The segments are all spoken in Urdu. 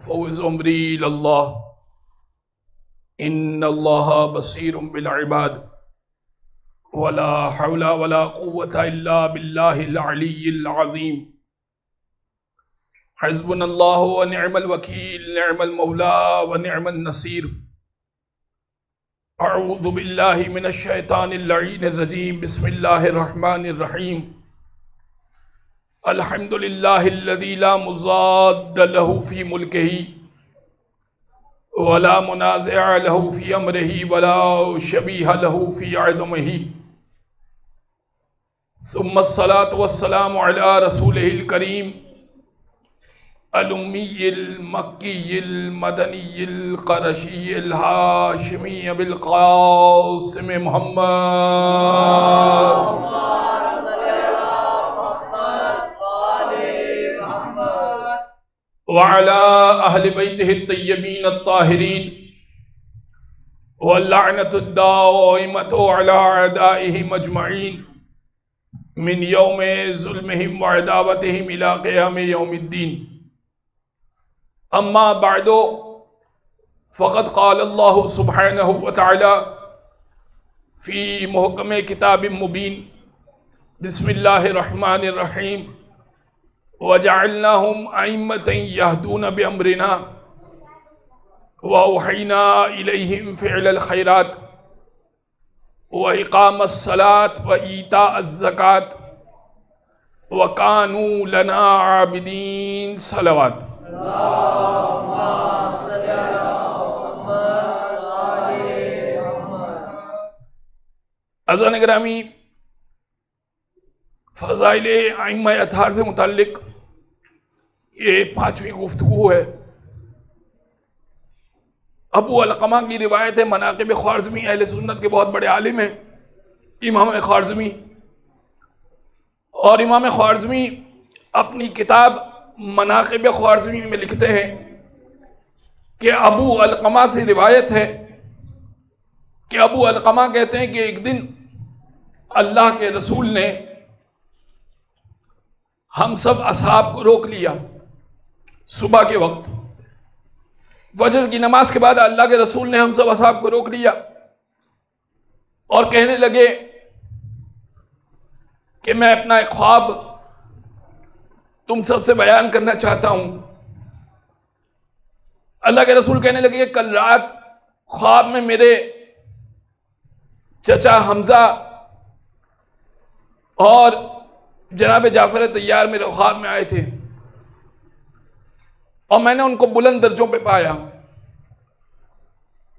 فوز عمری اللہ ان اللہ بصیر بالعباد ولا حول ولا قوة الا باللہ العلی العظیم حسبنا اللہ ونعم الوکیل نعم المولا ونعم النصیر اعوذ باللہ من الشیطان اللعین الرجیم بسم اللہ الرحمن الرحیم الحمد للہ الذی لا مضاد له فی ملکہ ولا منازع له فی امرہ ولا شبیہ له فی عظمہ ثم الصلاة والسلام علی رسولہ الکریم الامی المکی المدنی القرشی الہاشمی بالقاسم محمد وعلى أهل بيته الطيبين الطاهرين واللعنة الدائمة على أعدائهم أجمعين من يوم ظلمهم وعداوتهم إلى قيام يوم الدين أما بعد فقد قال الله سبحانه وتعالى في محكم كتاب مبين بسم الله الرحمن الرحيم وَجَعَلْنَاهُمْ أَئِمَّةً يَهْدُونَ بِأَمْرِنَا وَأَوْحَيْنَا إِلَيْهِمْ فِعْلَ الْخَيْرَاتِ وَإِقَامَ الصَّلَاةِ وَإِيتَاءَ الزَّكَاةِ وَكَانُوا لَنَا عَابِدِينَ صلوات عزیزان گرامی، فضائل ائمہ اطہار سے متعلق یہ 5ویں گفتگو ہے۔ ابو علقمہ کی روایت ہے، مناقب خوارزمی اہل سنت کے بہت بڑے عالم ہیں امام خوارزمی، اور امام خوارزمی اپنی کتاب مناقب خوارزمی میں لکھتے ہیں کہ ابو علقمہ سے روایت ہے کہ ابو علقمہ کہتے ہیں کہ ایک دن اللہ کے رسول نے ہم سب اصحاب کو روک لیا صبح کے وقت، فجر کی نماز کے بعد اللہ کے رسول نے ہم سب اصحاب کو روک لیا اور کہنے لگے کہ میں اپنا ایک خواب تم سب سے بیان کرنا چاہتا ہوں۔ اللہ کے رسول کہنے لگے کہ کل رات خواب میں میرے چچا حمزہ اور جناب جعفر طیار میرے خواب میں آئے تھے اور میں نے ان کو بلند درجوں پہ پایا۔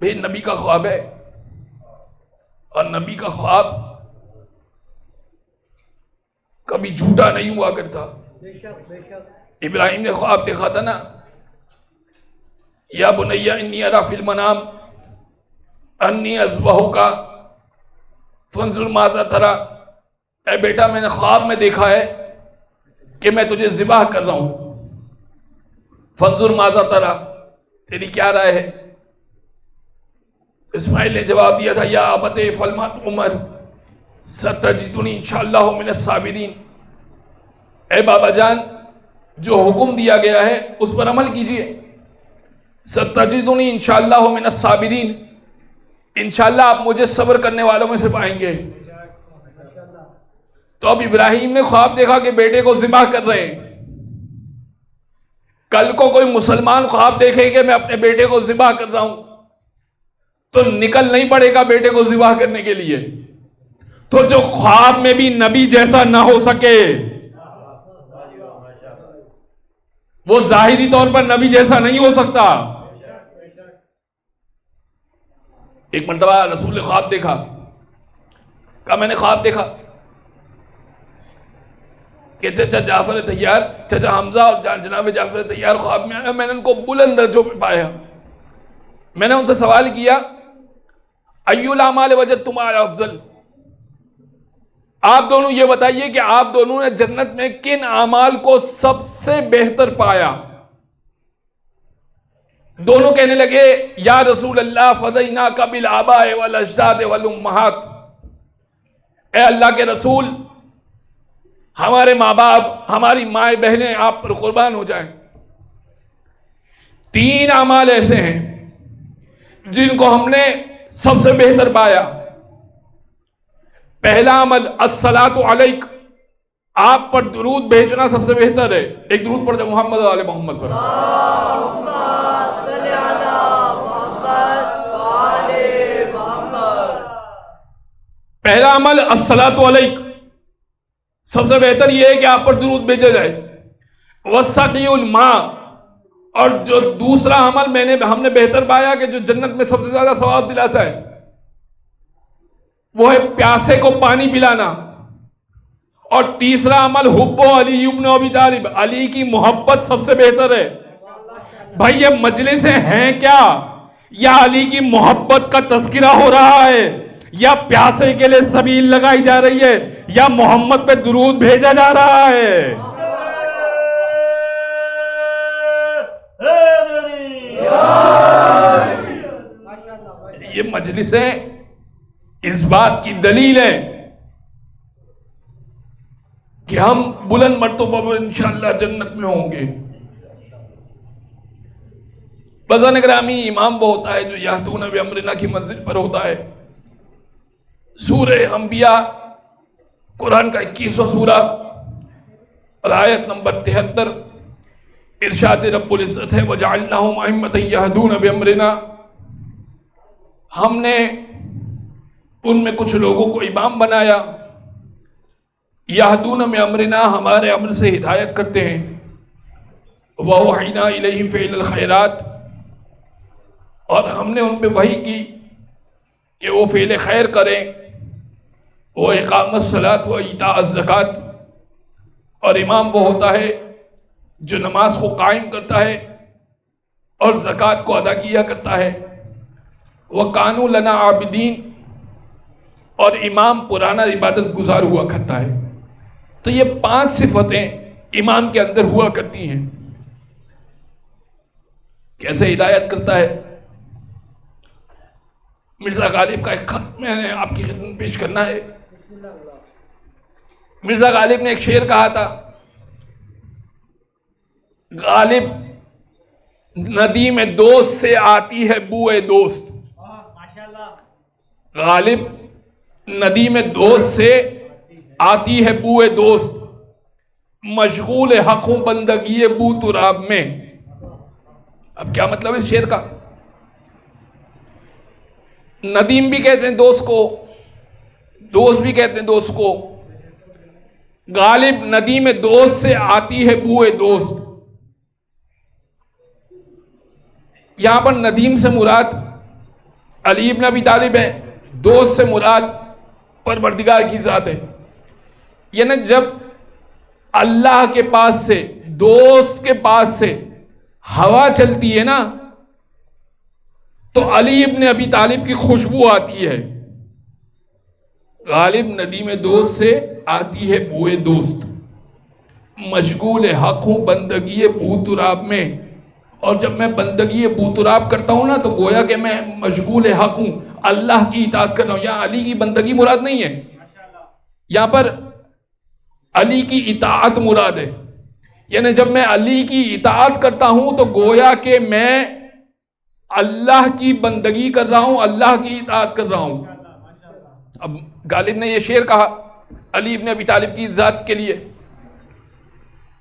بھئی نبی کا خواب ہے، اور نبی کا خواب کبھی جھوٹا نہیں ہوا کرتا۔ ابراہیم نے خواب دیکھا تھا نا، یا بنی انی اری فی المنام انی اذبحک فانظر ماذا تری، اے بیٹا میں نے خواب میں دیکھا ہے کہ میں تجھے ذبح کر رہا ہوں، فانظر ماذا تری، تیری کیا رائے ہے؟ اسماعیل نے جواب دیا تھا، یا ابت افعل ما تؤمر ستجدنی انشاءاللہ من الصابرین، اے بابا جان جو حکم دیا گیا ہے اس پر عمل کیجئے، ستجدنی انشاءاللہ من الصابرین، انشاءاللہ آپ مجھے صبر کرنے والوں میں سے پائیں گے۔ تو اب ابراہیم نے خواب دیکھا کہ بیٹے کو ذبح کر رہے ہیں۔ کل کو کوئی مسلمان خواب دیکھے کہ میں اپنے بیٹے کو ذبح کر رہا ہوں تو نکل نہیں پڑے گا بیٹے کو ذبح کرنے کے لیے۔ تو جو خواب میں بھی نبی جیسا نہ ہو سکے وہ ظاہری طور پر نبی جیسا نہیں ہو سکتا۔ ایک مرتبہ رسول نے خواب دیکھا، کہا میں نے خواب دیکھا کہ چچا جعفر طیار، چچا حمزہ اور جناب جعفر طیار خواب میں آیا، میں نے ان کو بلند درجوں پہ پایا۔ میں نے ان سے سوال کیا، ایُّ الاعمال وجدتم افضل، آپ دونوں یہ بتائیے کہ آپ دونوں نے جنت میں کن اعمال کو سب سے بہتر پایا؟ دونوں کہنے لگے، یا رسول اللہ فدیناک بالآباء والاجداد والامہات، اے اللہ کے رسول ہمارے ماں باپ، ہماری مائیں بہنیں آپ پر قربان ہو جائیں۔ 3 اعمال ایسے ہیں جن کو ہم نے سب سے بہتر پایا. پہلا عمل الصلاۃ علیک، آپ پر درود بھیجنا سب سے بہتر ہے. ایک درود پڑھتے محمد و آل محمد پر. اللہم صلی علی محمد و آل محمد. پہلا عمل الصلاۃ علیک، سب سے بہتر یہ ہے کہ آپ پر درود بھیجا جائے. وسقی الماء، اور جو دوسرا عمل ہم نے بہتر پایا کہ جو جنت میں سب سے زیادہ ثواب دلاتا ہے وہ ہے پیاسے کو پانی پلانا. اور تیسرا عمل حب علی ابن ابی طالب، علی کی محبت سب سے بہتر ہے. بھائی یہ مجلسیں ہیں کیا؟ یا علی کی محبت کا تذکرہ ہو رہا ہے، یا پیاسے کے لیے سبیل لگائی جا رہی ہے، یا محمد پہ درود بھیجا جا رہا ہے؟ یہ مجلسیں اس بات کی دلیل ہے کہ ہم بلند مرتبہ پر انشاءاللہ جنت میں ہوں گے. بزرگان گرامی، امام وہ ہوتا ہے جو یہدون بامرنا کی منزل پر ہوتا ہے. سورہ انبیاء قرآن کا 21واں سورہ اور آیت نمبر 73، ارشاد رب العزت ہے وَجَعَلْنَاهُمْ أَئِمَّةً يَهْدُونَ بِأَمْرِنَا. ہم نے ان میں کچھ لوگوں کو امام بنایا. یہدون بامرنا، ہمارے امر سے ہدایت کرتے ہیں. وَأَوْحَيْنَا إِلَيْهِمْ فِعْلَ الْخَيْرَاتِ، اور ہم نے ان پہ وحی کی کہ وہ فعل خیر کریں. وہ اقامت الصلاۃ و ایتاء الزکوٰۃ، اور امام وہ ہوتا ہے جو نماز کو قائم کرتا ہے اور زکوٰۃ کو ادا کیا کرتا ہے. وَكَانُوا لَنَا عَابِدِينَ، اور امام پرانا عبادت گزار ہوا کرتا ہے. تو یہ 5 صفتیں امام کے اندر ہوا کرتی ہیں. کیسے ہدایت کرتا ہے؟ مرزا غالب کا ایک خط میں نے آپ کی خدمت پیش کرنا ہے. مرزا غالب نے ایک شعر کہا تھا، غالب ندی میں دوست سے آتی ہے بوئے دوست. غالب ندی میں دوست سے آتی ہے بوئے دوست، مشغول حق ہوں بندگی بو تراب میں. اب کیا مطلب اس شعر کا؟ ندیم بھی کہتے ہیں دوست کو، دوست بھی کہتے ہیں دوست کو. غالب ندی میں دوست سے آتی ہے بوئے دوست. یہاں پر ندیم سے مراد علی ابن ابی طالب ہے، دوست سے مراد پروردگار کی ذات ہے. یعنی جب اللہ کے پاس سے، دوست کے پاس سے ہوا چلتی ہے نا تو علی ابن ابی طالب کی خوشبو آتی ہے. غالب ندی میں دوست سے آتی ہے بوئے دوست، مشغول حق ہوں بندگی بو تراب میں. اور جب میں بندگی بو تراب کرتا ہوں نا تو گویا کہ میں مشغول حق ہوں، اللہ کی اطاعت کر رہا ہوں. یہاں علی کی بندگی مراد نہیں ہے، یہاں پر علی کی اطاعت مراد ہے. یعنی جب میں علی کی اطاعت کرتا ہوں تو گویا کہ میں اللہ کی بندگی کر رہا ہوں، اللہ کی اطاعت کر رہا ہوں. اب غالب نے یہ شعر کہا علی ابن ابی طالب کی ذات کے لیے.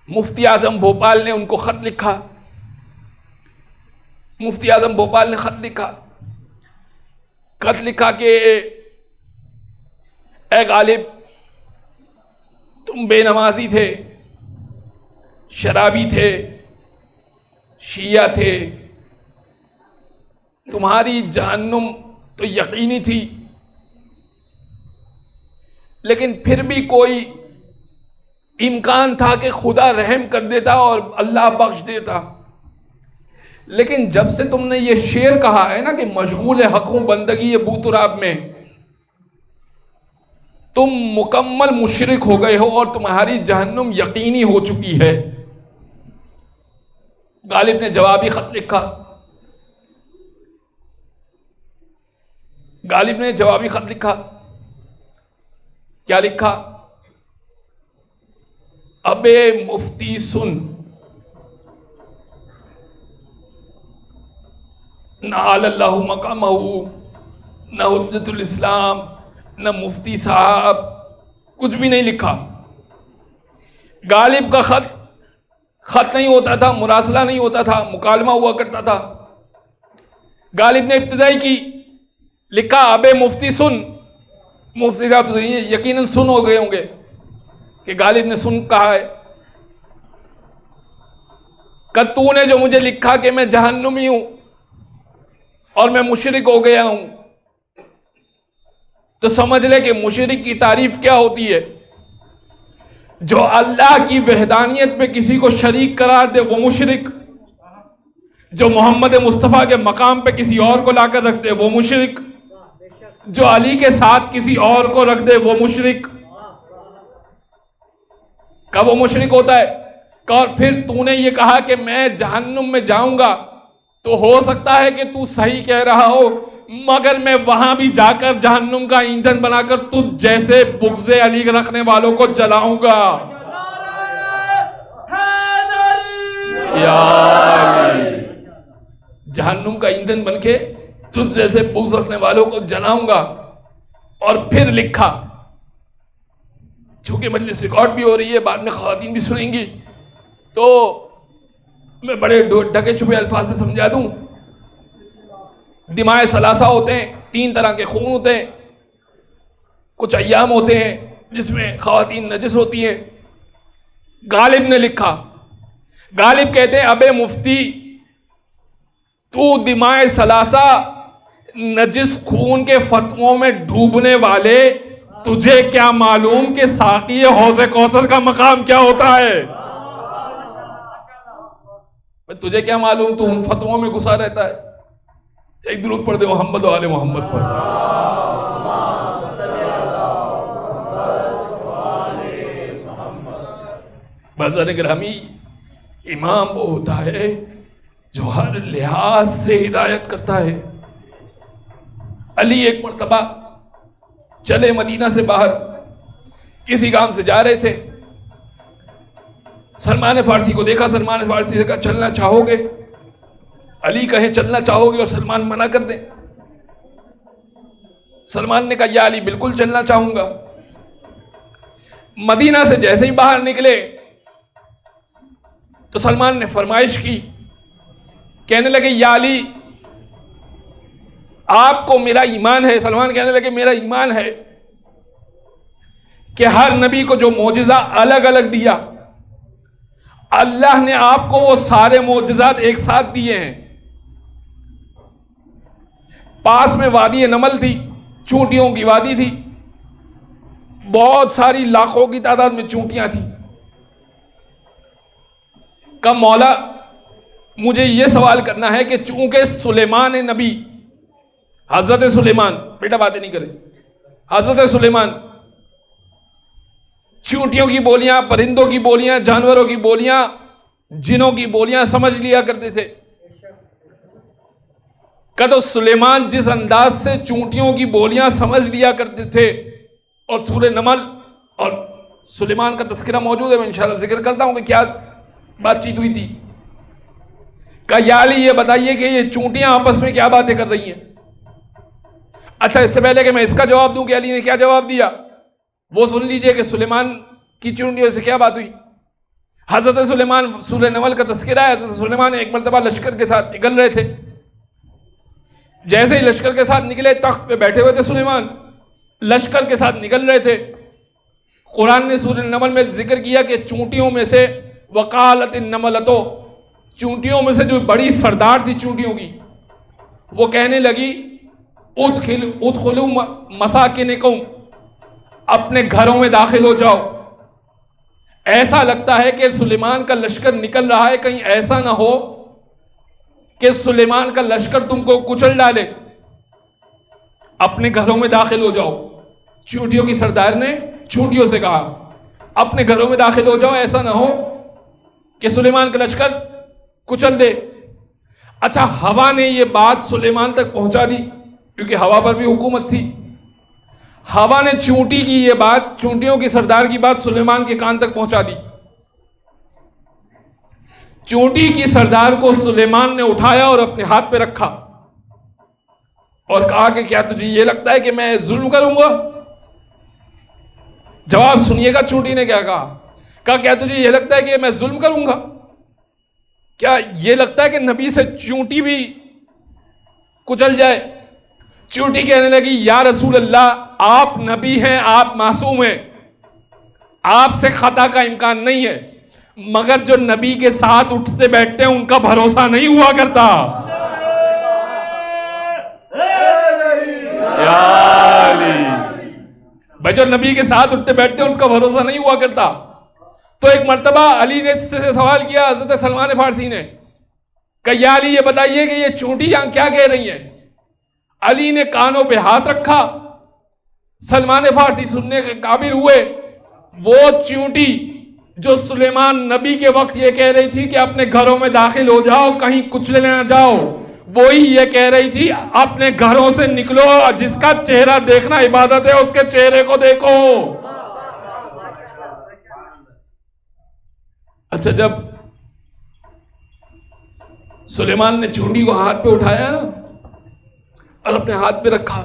مفتی اعظم بھوپال نے ان کو خط لکھا. مفتی اعظم بھوپال نے خط لکھا کہ اے غالب، تم بے نمازی تھے، شرابی تھے، شیعہ تھے، تمہاری جہنم تو یقینی تھی، لیکن پھر بھی کوئی امکان تھا کہ خدا رحم کر دیتا اور اللہ بخش دیتا. لیکن جب سے تم نے یہ شعر کہا ہے نا کہ مشغول حق ہوں بندگی بو تراب میں، تم مکمل مشرک ہو گئے ہو اور تمہاری جہنم یقینی ہو چکی ہے. غالب نے جوابی خط لکھا. غالب نے جوابی خط لکھا. کیا لکھا؟ ابے مفتی سن، نہ اعلی اللہ مقامہ، نہ حجت الاسلام، نہ مفتی صاحب، کچھ بھی نہیں لکھا۔ غالب کا خط نہیں ہوتا تھا، مراسلہ نہیں ہوتا تھا، مکالمہ ہوا کرتا تھا۔ غالب نے ابتدائی کی، لکھا ابے مفتی سن، مفتی صاحب تو یقیناً سن ہو گئے ہوں گے کہ غالب نے سن کہا ہے، کہ تو نے جو مجھے لکھا کہ میں جہنمی ہوں اور میں مشرک ہو گیا ہوں، تو سمجھ لے کہ مشرک کی تعریف کیا ہوتی ہے؟ جو اللہ کی وحدانیت میں کسی کو شریک قرار دے وہ مشرک، جو محمد مصطفیٰ کے مقام پہ کسی اور کو لا کر رکھ دے وہ مشرک، جو علی کے ساتھ کسی اور کو رکھ دے وہ مشرک۔ کب وہ مشرک ہوتا ہے؟ اور پھر تو نے یہ کہا کہ میں جہنم میں جاؤں گا، تو ہو سکتا ہے کہ تو صحیح کہہ رہا ہو، مگر میں وہاں بھی جا کر جہنم کا ایندھن بنا کر تجھ جیسے بغض علی رکھنے والوں کو جلاؤں گا۔ یا علی، جہنم کا ایندھن بن کے تجھ جیسے بغض رکھنے والوں کو جلاؤں گا۔ اور پھر لکھا، چونکہ مجلس ریکارڈ بھی ہو رہی ہے، بعد میں خواتین بھی سنیں گی، تو میں بڑے ڈھکے چھپے الفاظ میں سمجھا دوں۔ دماء ثلاثہ ہوتے ہیں، 3 طرح کے خون ہوتے ہیں، کچھ ایام ہوتے ہیں جس میں خواتین نجس ہوتی ہیں۔ غالب نے لکھا، غالب کہتے ہیں ابے مفتی، تو دماء ثلاثہ نجس خون کے فتووں میں ڈوبنے والے، تجھے کیا معلوم کہ ساقی حوض کوثر کا مقام کیا ہوتا ہے؟ تجھے کیا معلوم، تو ان فتووں میں گھسا رہتا ہے۔ ایک درود پڑھ دے محمد و آل محمد پر۔ بازار گرامی، امام وہ ہوتا ہے جو ہر لحاظ سے ہدایت کرتا ہے۔ علی ایک مرتبہ چلے مدینہ سے باہر، کسی کام سے جا رہے تھے، سلمان فارسی کو دیکھا، سلمان فارسی سے کہا چلنا چاہو گے؟ علی کہے چلنا چاہو گے اور سلمان منع کر دیں۔ سلمان نے کہا یا علی بالکل چلنا چاہوں گا۔ مدینہ سے جیسے ہی باہر نکلے تو سلمان نے فرمائش کی، کہنے لگے یا علی آپ کو میرا ایمان ہے۔ سلمان کہنے لگے میرا ایمان ہے کہ ہر نبی کو جو معجزہ الگ الگ دیا، اللہ نے آپ کو وہ سارے معجزات ایک ساتھ دیے ہیں۔ پاس میں وادی نمل تھی، چونٹیوں کی وادی تھی، بہت ساری لاکھوں کی تعداد میں چونٹیاں تھیں۔ کہ مولا مجھے یہ سوال کرنا ہے کہ چونکہ سلیمان نبی، حضرت سلیمان، بیٹا باتیں نہیں کرے، حضرت سلیمان چونٹیوں کی بولیاں، پرندوں کی بولیاں، جانوروں کی بولیاں، جنوں کی بولیاں سمجھ لیا کرتے تھے۔ کہ تو سلیمان جس انداز سے چونٹیوں کی بولیاں سمجھ لیا کرتے تھے، اور سورہ نمل اور سلیمان کا تذکرہ موجود ہے، میں انشاءاللہ ذکر کرتا ہوں کہ کیا بات چیت ہوئی تھی۔ کہ یا علی یہ بتائیے کہ یہ چونٹیاں آپس میں کیا باتیں کر رہی ہیں؟ اچھا اس سے پہلے کہ میں اس کا جواب دوں کہ علی نے کیا جواب دیا، وہ سن لیجئے کہ سلیمان کی چونٹیوں سے کیا بات ہوئی۔ حضرت سلیمان، سورہ نمل کا تذکرہ ہے، حضرت سلیمان ایک مرتبہ لشکر کے ساتھ نکل رہے تھے۔ جیسے ہی لشکر کے ساتھ نکلے، تخت پہ بیٹھے ہوئے تھے سلیمان، لشکر کے ساتھ نکل رہے تھے۔ قرآن نے سورہ نمل میں ذکر کیا کہ چونٹیوں میں سے وقالت النملۃ، چونٹیوں میں سے جو بڑی سردار تھی چونٹیوں کی، وہ کہنے لگی ادخلوا مساکنکم، اپنے گھروں میں داخل ہو جاؤ۔ ایسا لگتا ہے کہ سلیمان کا لشکر نکل رہا ہے، کہیں ایسا نہ ہو کہ سلیمان کا لشکر تم کو کچل ڈالے، اپنے گھروں میں داخل ہو جاؤ۔ چونٹیوں کی سردار نے چونٹیوں سے کہا اپنے گھروں میں داخل ہو جاؤ، ایسا نہ ہو کہ سلیمان کا لشکر کچل دے۔ اچھا ہوا نے یہ بات سلیمان تک پہنچا دی، کیونکہ ہوا پر بھی حکومت تھی۔ ہوا نے چونٹی کی یہ بات، چونٹیوں کی سردار کی بات سلیمان کے کان تک پہنچا دی۔ چونٹی کی سردار کو سلیمان نے اٹھایا اور اپنے ہاتھ پہ رکھا، اور کہا کہ کیا تجھے یہ لگتا ہے کہ میں ظلم کروں گا؟ جواب سنیے گا چونٹی نے کیا کہا کیا تجھے یہ لگتا ہے کہ میں ظلم کروں گا؟ کیا یہ لگتا ہے کہ نبی سے چونٹی بھی کچل جائے؟ چونٹی کہنے لگی یا رسول اللہ، آپ نبی ہیں، آپ معصوم ہیں، آپ سے خطا کا امکان نہیں ہے، مگر جو نبی کے ساتھ اٹھتے بیٹھتے ہیں ان کا بھروسہ نہیں ہوا کرتا۔ یا علی، بھائی جو نبی کے ساتھ اٹھتے بیٹھتے ہیں ان کا بھروسہ نہیں ہوا کرتا۔ تو ایک مرتبہ علی نے سے سوال کیا حضرت سلمان فارسی نے کہ یا علی یہ بتائیے کہ یہ چونٹیاں کیا کہہ رہی ہیں؟ علی نے کانوں پہ ہاتھ رکھا، سلمان فارسی سننے کے قابل ہوئے۔ وہ چونٹی جو سلیمان نبی کے وقت یہ کہہ رہی تھی کہ اپنے گھروں میں داخل ہو جاؤ، کہیں کچلے نہ جاؤ، وہی یہ کہہ رہی تھی اپنے گھروں سے نکلو، جس کا چہرہ دیکھنا عبادت ہے اس کے چہرے کو دیکھو۔ اچھا، جب سلیمان نے چونٹی کو ہاتھ پہ اٹھایا نا اور اپنے ہاتھ پہ رکھا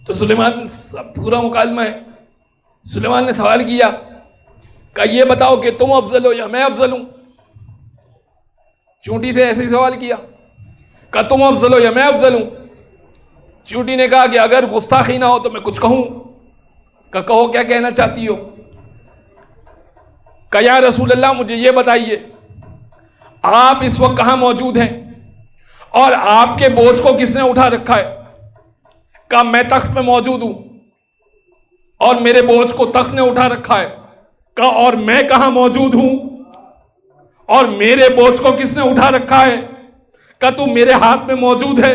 تو سلیمان پورا مکالمہ ہے، سلیمان نے سوال کیا کہ یہ بتاؤ کہ تم افضل ہو یا میں افضل ہوں؟ چونٹی سے ایسے ہی سوال کیا کہ تم افضل ہو یا میں افضل ہوں؟ چونٹی نے کہا کہ اگر گستاخی نہ ہو تو میں کچھ کہوں۔ کہ کہو، کیا کہنا چاہتی ہو؟ کہ یا رسول اللہ مجھے یہ بتائیے، آپ اس وقت کہاں موجود ہیں اور آپ کے بوجھ کو کس نے اٹھا رکھا ہے؟ کہ میں تخت میں موجود ہوں اور میرے بوجھ کو تخت نے اٹھا رکھا ہے۔ کہ اور میں کہاں موجود ہوں اور میرے بوجھ کو کس نے اٹھا رکھا ہے؟ کہ تو میرے ہاتھ میں موجود ہے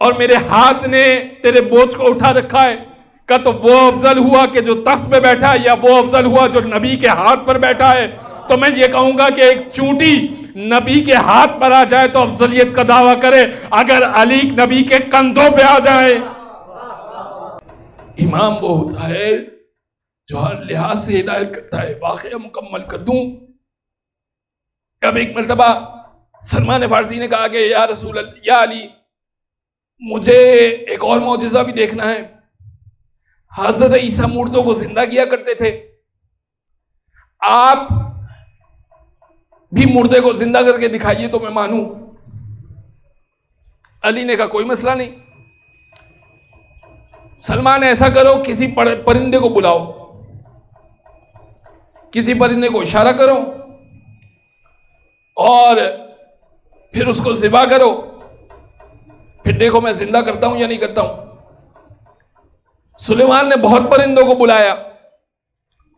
اور میرے ہاتھ نے تیرے بوجھ کو اٹھا رکھا ہے۔ کہ تو وہ افضل ہوا کہ جو تخت پہ بیٹھا ہے یا وہ افضل ہوا جو نبی کے ہاتھ پر بیٹھا ہے؟ تو میں یہ کہوں گا کہ ایک چونٹی نبی کے ہاتھ پر آ جائے تو افضلیت کا دعویٰ کرے، اگر علی نبی کے کندھوں پہ آ جائے۔ امام وہ ہوتا ہے جو ہر لحاظ سے ہدایت کرتا ہے۔ واقعہ مکمل کر دوں، اب ایک مرتبہ سلمان فارسی نے کہا کہ یا رسول اللہ، یا علی مجھے ایک اور معجزہ بھی دیکھنا ہے۔ حضرت عیسیٰ مردوں کو زندہ کیا کرتے تھے، آپ بھی مردے کو زندہ کر کے دکھائیے تو میں مانوں۔ علی نے کہا کوئی مسئلہ نہیں، سلمان ایسا کرو کسی پرندے کو بلاؤ، کسی پرندے کو اشارہ کرو اور پھر اس کو ذبح کرو، پھر دیکھو میں زندہ کرتا ہوں یا نہیں کرتا ہوں۔ سلیمان نے بہت پرندوں کو بلایا،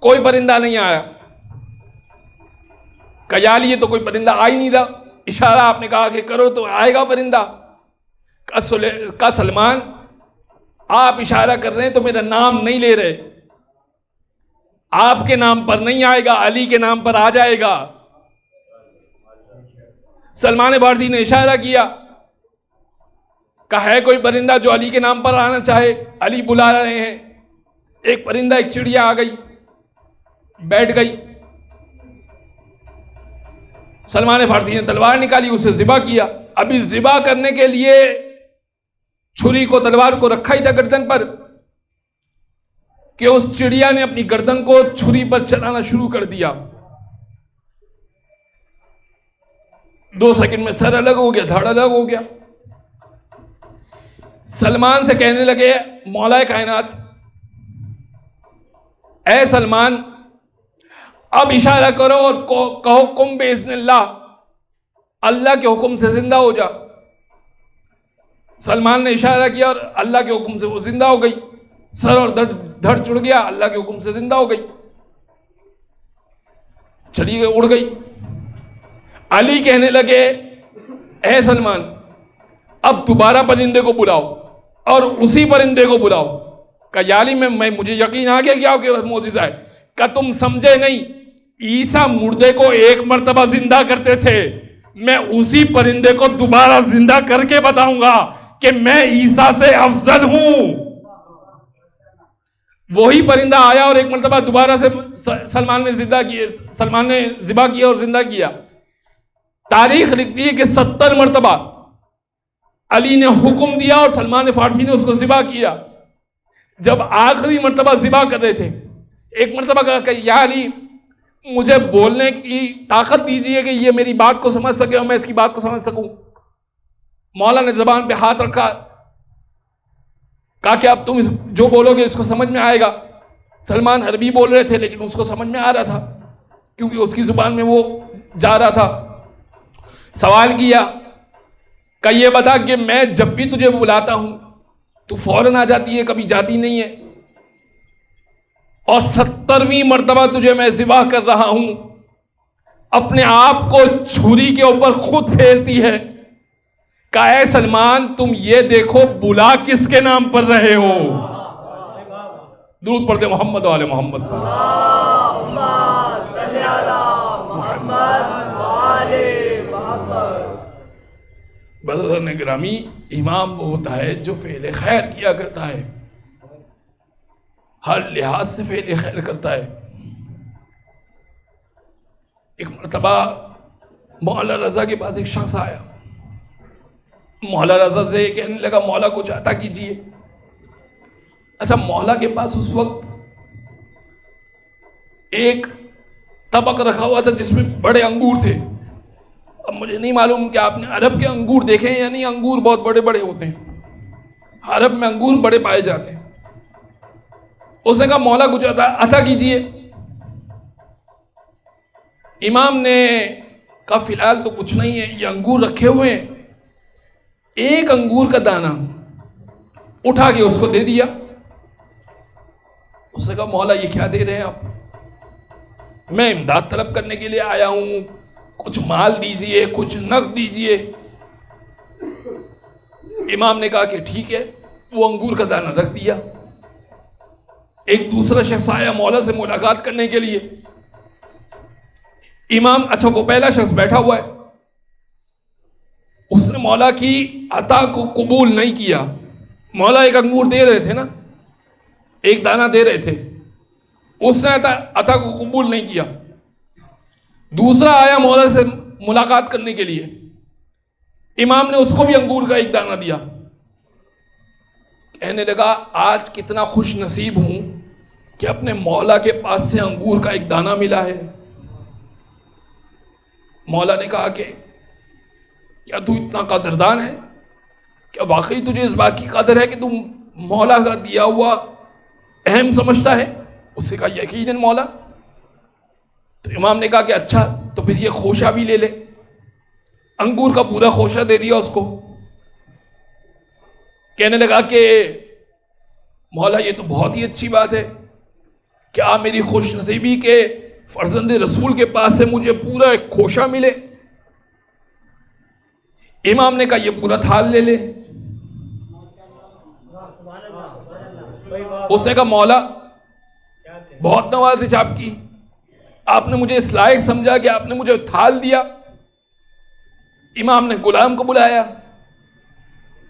کوئی پرندہ نہیں آیا۔ کہا یہ تو کوئی پرندہ آ ہی نہیں رہا، اشارہ آپ نے کہا کہ کرو تو آئے گا پرندہ۔ کہا سلمان آپ اشارہ کر رہے ہیں تو میرا نام نہیں لے رہے، آپ کے نام پر نہیں آئے گا، علی کے نام پر آ جائے گا۔ سلمان فارسی نے اشارہ کیا، کہا ہے کوئی پرندہ جو علی کے نام پر آنا چاہے؟ علی بلا رہے ہیں۔ ایک پرندہ، ایک چڑیا آ گئی، بیٹھ گئی۔ سلمان فارسی نے تلوار نکالی، اسے ذبح کیا۔ ابھی ذبح کرنے کے لیے چھری کو، تلوار کو رکھا ہی تھا گردن پر کہ اس چڑیا نے اپنی گردن کو چھری پر چلانا شروع کر دیا۔ 2 سیکنڈ میں سر الگ ہو گیا، دھڑ الگ ہو گیا۔ سلمان سے کہنے لگے مولا کائنات، اے سلمان اب اشارہ کرو اور کہو قم باذن اللہ، اللہ کے حکم سے زندہ ہو جا۔ سلمان نے اشارہ کیا اور اللہ کے حکم سے وہ زندہ ہو گئی، سر اور دھڑ چڑ گیا، اللہ کے حکم سے زندہ ہو گئی، چلی گئی، اڑ گئی۔ علی کہنے لگے اے سلمان اب دوبارہ پرندے کو بلاؤ اور اسی پرندے کو بلاؤ۔ کہ یا علی مجھے یقین آ گیا کہ آپ کے پاس معجزہ ہے۔ کہ تم سمجھے نہیں، عیسیٰ مردے کو ایک مرتبہ زندہ کرتے تھے، میں اسی پرندے کو دوبارہ زندہ کر کے بتاؤں گا کہ میں عیسیٰ سے افضل ہوں۔ وہی پرندہ آیا اور ایک مرتبہ دوبارہ سے سلمان نے ذبح کیا اور زندہ کیا۔ تاریخ لکھتی ہے کہ 70 مرتبہ علی نے حکم دیا اور سلمان فارسی نے اس کو ذبح کیا. جب آخری مرتبہ ذبح کر رہے تھے، ایک مرتبہ کہا کہ یا علی مجھے بولنے کی طاقت دیجیے کہ یہ میری بات کو سمجھ سکے اور میں اس کی بات کو سمجھ سکوں. مولا نے زبان پہ ہاتھ رکھا، کہا کہ اب تم جو بولو گے اس کو سمجھ میں آئے گا. سلمان عربی بول رہے تھے لیکن اس کو سمجھ میں آ رہا تھا کیونکہ اس کی زبان میں وہ جا رہا تھا. سوال کیا کہ یہ بتا کہ میں جب بھی تجھے بلاتا ہوں تو فوراً آ جاتی ہے، کبھی جاتی نہیں ہے، اور 70ویں مرتبہ تجھے میں ذبح کر رہا ہوں، اپنے آپ کو چھری کے اوپر خود پھیرتی ہے. کہا اے سلمان تم یہ دیکھو بلا کس کے نام پر رہے ہو. درود پڑھتے محمد و آل محمد. اللہم صلی علی محمد و آل محمد. برادران گرامی، امام وہ ہوتا ہے جو فعل خیر کیا کرتا ہے، ہر لحاظ سے فعل خیر کرتا ہے. ایک مرتبہ مولا رضا کے پاس ایک شخص آیا. مولا رضا سے کہنے لگا مولا کچھ عطا کیجیے. اچھا، مولا کے پاس اس وقت ایک طبق رکھا ہوا تھا جس میں بڑے انگور تھے. اب مجھے نہیں معلوم کہ آپ نے عرب کے انگور دیکھے ہیں یا نہیں. انگور بہت بڑے بڑے ہوتے ہیں، عرب میں انگور بڑے پائے جاتے ہیں. اس نے کہا مولا کچھ عطا کیجیے. امام نے کہا فی الحال تو کچھ نہیں ہے، یہ انگور رکھے ہوئے ہیں. ایک انگور کا دانہ اٹھا کے اس کو دے دیا. اس نے کہا مولا یہ کیا دے رہے ہیں آپ؟ میں امداد طلب کرنے کے لیے آیا ہوں، کچھ مال دیجئے، کچھ نقد دیجئے. امام نے کہا کہ ٹھیک ہے، وہ انگور کا دانہ رکھ دیا. ایک دوسرا شخص آیا مولا سے ملاقات کرنے کے لیے. امام، اچھا وہ پہلا شخص بیٹھا ہوا ہے، اس نے مولا کی عطا کو قبول نہیں کیا. مولا ایک انگور دے رہے تھے نا، ایک دانہ دے رہے تھے، اس نے عطا کو قبول نہیں کیا. دوسرا آیا مولا سے ملاقات کرنے کے لیے. امام نے اس کو بھی انگور کا ایک دانہ دیا. کہنے لگا آج کتنا خوش نصیب ہوں کہ اپنے مولا کے پاس سے انگور کا ایک دانہ ملا ہے. مولا نے کہا کہ کیا تو اتنا قدردان ہے؟ کیا واقعی تجھے اس بات کی قدر ہے کہ تم مولا کا دیا ہوا اہم سمجھتا ہے؟ اس نے کہا یقیناً مولا. تو امام نے کہا کہ اچھا تو پھر یہ خوشہ بھی لے لے. انگور کا پورا خوشہ دے دیا اس کو. کہنے لگا کہ مولا یہ تو بہت ہی اچھی بات ہے، کیا میری خوش نصیبی کے فرزند رسول کے پاس سے مجھے پورا ایک خوشہ ملے. امام نے کہا یہ پورا تھال لے لے. اس نے کہا مولا بہت نوازش آپ کی، آپ نے مجھے اس لائق سمجھا کہ آپ نے مجھے تھال دیا. امام نے غلام کو بلایا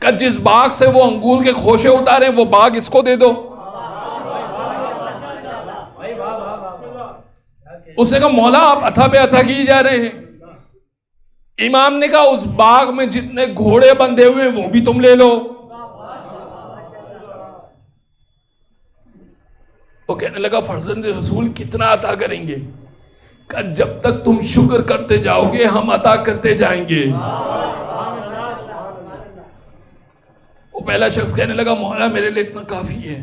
کہ جس باغ سے وہ انگور کے خوشے اتارے وہ باغ اس کو دے دو. اس نے کہا مولا آپ عطا پہ عطا کی جا رہے ہیں. امام نے کہا اس باغ میں جتنے گھوڑے بندھے ہوئے وہ بھی تم لے لو. وہ کہنے لگا فرزند رسول کتنا عطا کریں گے؟ کہ جب تک تم شکر کرتے جاؤ گے ہم عطا کرتے جائیں گے. وہ پہلا شخص کہنے لگا مولا میرے لیے اتنا کافی ہے.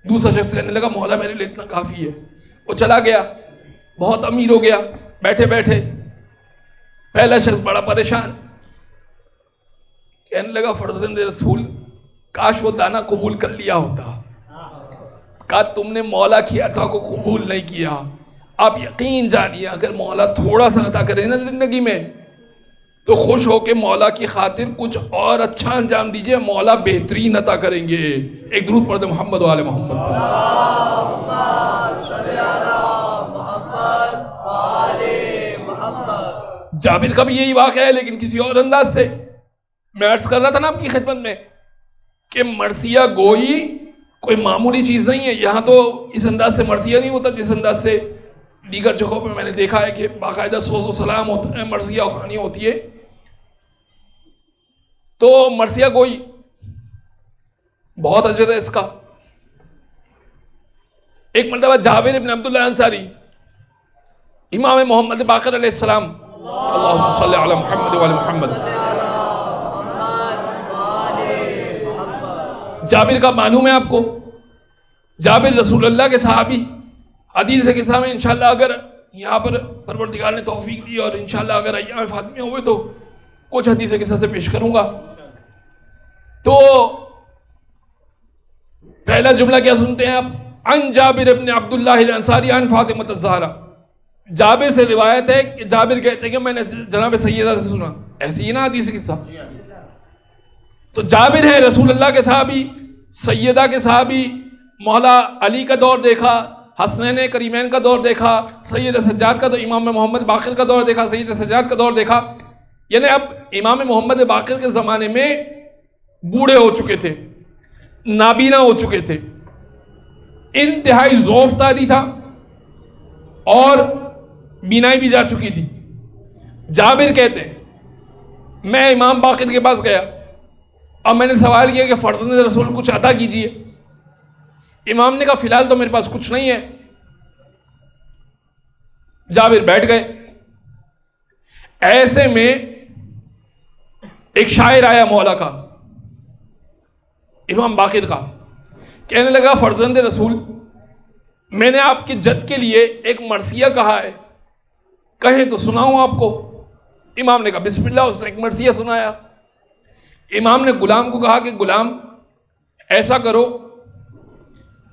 دوسرا شخص کہنے لگا مولا میرے لیے اتنا کافی ہے. وہ چلا گیا، بہت امیر ہو گیا. بیٹھے بیٹھے پہلا شخص بڑا پریشان، کہنے لگا فرزند رسول کاش وہ دانہ قبول کر لیا ہوتا. کہا تم نے مولا کی عطا کو قبول نہیں کیا. آپ یقین جانیے اگر مولا تھوڑا سا عطا کرے نا زندگی میں تو خوش ہو کے مولا کی خاطر کچھ اور اچھا انجام دیجئے، مولا بہترین عطا کریں گے. ایک درود پڑھ دیں محمد و آل محمد. اللہم صلی علی محمد و آل محمد. جابر کا بھی یہی واقعہ ہے لیکن کسی اور انداز سے. میں عرض کر رہا تھا نا آپ کی خدمت میں کہ مرثیہ گوئی کوئی معمولی چیز نہیں ہے. یہاں تو اس انداز سے مرثیہ نہیں ہوتا جس انداز سے دیگر جگہوں پہ میں نے دیکھا ہے کہ باقاعدہ سوز و سلام ہوتا ہے، مرثیہ خوانی ہوتی ہے. تو مرثیہ گوئی بہت اجر ہے اس کا. ایک مرتبہ جابر بن عبداللہ انصاری امام محمد باقر علیہ السلام اللہم صلی علی محمد وعلی محمد، جابر کا معلوم ہے آپ کو، جابر رسول اللہ کے صحابی. حدیث کے قصہ میں انشاءاللہ اگر یہاں پر پروردگار نے توفیق دی اور انشاءاللہ اگر ایام فاطمیہ ہوئے تو کچھ حدیث قصہ سے پیش کروں گا. تو پہلا جملہ کیا سنتے ہیں آپ؟ عن جابر ابن عبداللہ الانصاری عن فاطمہ الزہرا. جابر سے روایت ہے کہ جابر کہتے ہیں کہ میں نے جناب سیدہ سے سنا. ایسی ہی نا حدیث قصہ. تو جابر ہے رسول اللہ کے صحابی، سیدہ کے صحابی، مولا علی کا دور دیکھا، حسنین کریمین کا دور دیکھا، سید سجاد کا، تو امام محمد باقر کا دور دیکھا، سید سجاد کا دور دیکھا. یعنی اب امام محمد باقر کے زمانے میں بوڑھے ہو چکے تھے، نابینا ہو چکے تھے، انتہائی ضعف تاری تھا اور بینائی بھی جا چکی تھی. جابر کہتے ہیں میں امام باقر کے پاس گیا اور میں نے سوال کیا کہ فرزند رسول کچھ عطا کیجئے. امام نے کہا فی الحال تو میرے پاس کچھ نہیں ہے. جابر بیٹھ گئے. ایسے میں ایک شاعر آیا مولا کا، امام باقر کا، کہنے لگا فرزند رسول میں نے آپ کی جد کے لیے ایک مرثیہ کہا ہے، کہیں تو سناؤں آپ کو. امام نے کہا بسم اللہ. اس نے ایک مرثیہ سنایا. امام نے غلام کو کہا کہ غلام ایسا کرو،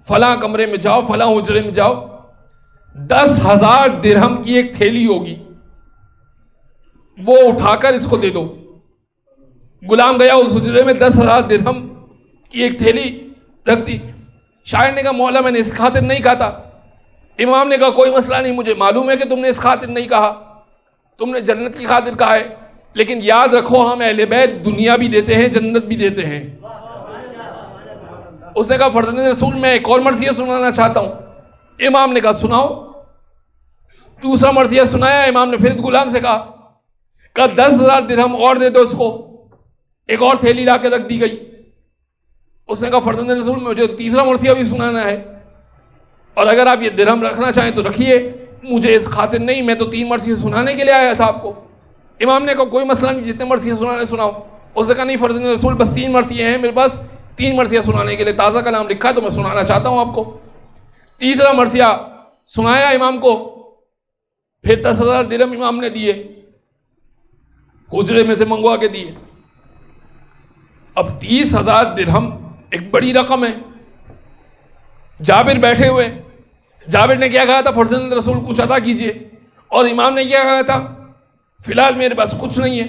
فلاں کمرے میں جاؤ، فلاں حجرے میں جاؤ، 10,000 درہم کی ایک تھیلی ہوگی، وہ اٹھا کر اس کو دے دو. غلام گیا اس حجرے میں، 10,000 درہم کی ایک تھیلی رکھ دی. شاعر نے کہا مولا میں نے اس خاطر نہیں کہا تھا. امام نے کہا کوئی مسئلہ نہیں، مجھے معلوم ہے کہ تم نے اس خاطر نہیں کہا، تم نے جنت کی خاطر کہا ہے، لیکن یاد رکھو ہم اہل بیت دنیا بھی دیتے ہیں، جنت بھی دیتے ہیں. اس نے کہا فرزند رسول میں ایک اور مرثیہ سنانا چاہتا ہوں. امام نے کہا سناؤ. دوسرا مرثیہ سنایا. امام نے پھر غلام سے کہا 10,000 درہم اور دے دو اس کو. ایک اور تھیلی لا کے رکھ دی گئی. اس نے کہا فرزند رسول مجھے تیسرا مرثیہ بھی سنانا ہے، اور اگر آپ یہ درہم رکھنا چاہیں تو رکھیے، مجھے اس خاطر نہیں، میں تو 3 مرثیہ سنانے کے لیے آیا تھا آپ کو. امام نے کہا کوئی مسئلہ نہیں، جتنے مرثیہ سنانے سناؤ. اس نے کہا نہیں فرزند رسول بس 3 مرثیہ ہیں میرے پاس، 3 مرثیہ سنانے کے لیے تازہ کلام لکھا تو میں سنانا چاہتا ہوں آپ کو. تیسرا مرثیہ سنایا امام کو. پھر 10,000 درہم امام نے دیے، حجرے میں سے منگوا کے دیے. اب 30,000 درہم ایک بڑی رقم ہے. جابر بیٹھے ہوئے. جابر نے کیا کہا تھا فرزند رسول کچھ عطا کیجئے، اور امام نے کیا کہا تھا فی الحال میرے پاس کچھ نہیں ہے.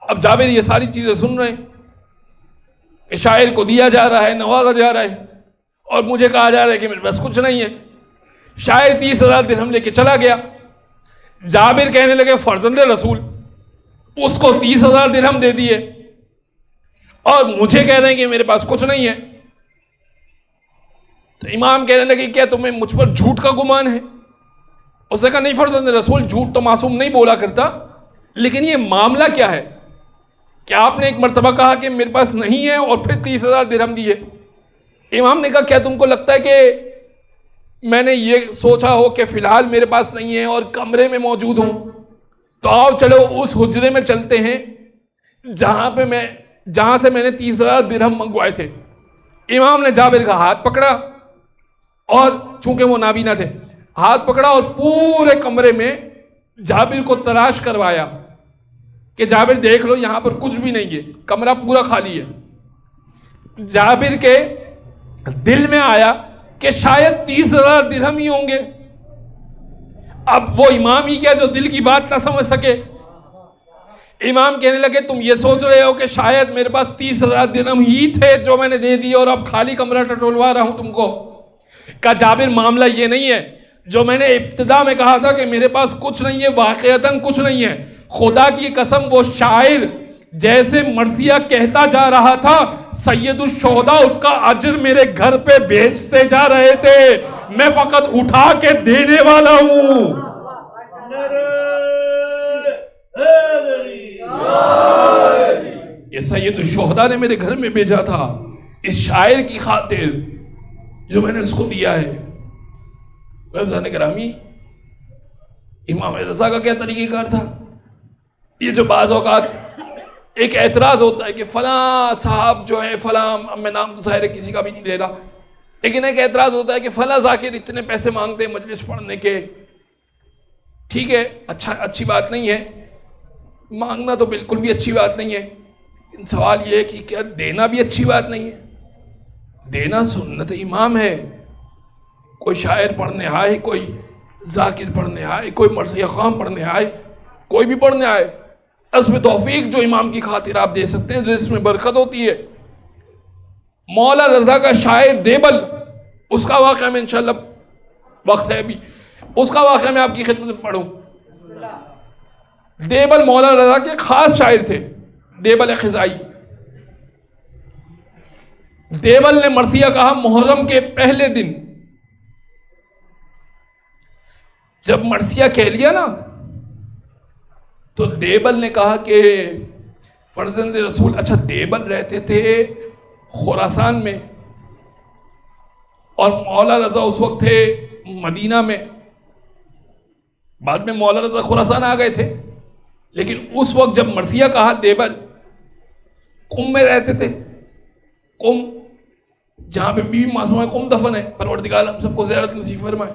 اب جابر یہ ساری چیزیں سن رہے ہیں کہ شاعر کو دیا جا رہا ہے، نوازا جا رہا ہے، اور مجھے کہا جا رہا ہے کہ میرے پاس کچھ نہیں ہے. شاعر 30,000 درہم لے کے چلا گیا. جابر کہنے لگے فرزند رسول اس کو 30,000 درہم دے دیے اور مجھے کہہ رہے ہیں کہ میرے پاس کچھ نہیں ہے. تو امام کہنے لگے کیا تمہیں مجھ پر جھوٹ کا گمان ہے؟ اس نے کہا نہیں فرزند رسول، جھوٹ تو معصوم نہیں بولا کرتا، لیکن یہ معاملہ کیا ہے کہ آپ نے ایک مرتبہ کہا کہ میرے پاس نہیں ہے اور پھر 30,000 درہم دیے. امام نے کہا کیا تم کو لگتا ہے کہ میں نے یہ سوچا ہو کہ فی الحال میرے پاس نہیں ہے اور کمرے میں موجود ہوں؟ تو آؤ چلو اس حجرے میں چلتے ہیں جہاں سے میں نے 30,000 درہم منگوائے تھے. امام نے جابر کا ہاتھ پکڑا، اور چونکہ وہ نابینا تھے ہاتھ پکڑا اور پورے کمرے میں جابر کو تلاش کروایا کہ جابر دیکھ لو یہاں پر کچھ بھی نہیں ہے، کمرہ پورا خالی ہے. جابر کے دل میں آیا کہ شاید 30,000 درہم ہی ہوں گے. اب وہ امام ہی کیا جو دل کی بات نہ سمجھ سکے. امام کہنے لگے تم یہ سوچ رہے ہو کہ شاید میرے پاس 30,000 درہم ہی تھے جو میں نے دے دی اور اب خالی کمرہ ٹٹولوا رہا ہوں تم کو. کہا جابر معاملہ یہ نہیں ہے جو میں نے ابتدا میں کہا تھا کہ میرے پاس کچھ نہیں ہے، واقعتاً کچھ نہیں ہے. خدا کی قسم وہ شاعر جیسے مرثیہ کہتا جا رہا تھا سید الشہداء اس کا اجر میرے گھر پہ بھیجتے جا رہے تھے، میں فقط اٹھا کے دینے والا ہوں. یہ سید الشہداء نے میرے گھر میں بھیجا تھا اس شاعر کی خاطر جو میں نے اس کو دیا ہے۔ عزیزان گرامی، امام رضا کا کیا طریقہ کار تھا؟ یہ جو بعض اوقات ایک اعتراض ہوتا ہے کہ فلاں صاحب جو ہیں، فلاں، اب میں نام تو ظاہر ہے کسی کا بھی نہیں لے رہا، لیکن ایک اعتراض ہوتا ہے کہ فلاں ذاکر اتنے پیسے مانگتے ہیں مجلس پڑھنے کے۔ ٹھیک ہے، اچھی بات نہیں ہے، مانگنا تو بالکل بھی اچھی بات نہیں ہے، لیکن سوال یہ ہے کہ کیا دینا بھی اچھی بات نہیں ہے؟ دینا سنت امام ہے۔ کوئی شاعر پڑھنے آئے، کوئی ذاکر پڑھنے آئے، کوئی مرثیہ خوان پڑھنے آئے، کوئی بھی پڑھنے آئے، اس میں توفیق جو امام کی خاطر آپ دے سکتے ہیں، جو اس میں برکت ہوتی ہے۔ مولا رضا کا شاعر دیبل، اس کا واقعہ میں انشاءاللہ وقت ہے ابھی، اس کا واقعہ میں آپ کی خدمت میں پڑھوں۔ دیبل مولا رضا کے خاص شاعر تھے، دیبل خزائی۔ دیبل نے مرثیہ کہا محرم کے پہلے دن، جب مرثیہ کہہ لیا نا تو دیبل نے کہا کہ فرزند رسول، اچھا دیبل رہتے تھے خراسان میں اور مولا رضا اس وقت تھے مدینہ میں، بعد میں مولا رضا خراسان آ گئے تھے، لیکن اس وقت جب مرثیہ کہا دیبل قم میں رہتے تھے۔ قم جہاں پہ بی بی معصومہ قم دفن ہے، پروردگار ہم سب کو زیارت نصیب فرمائے،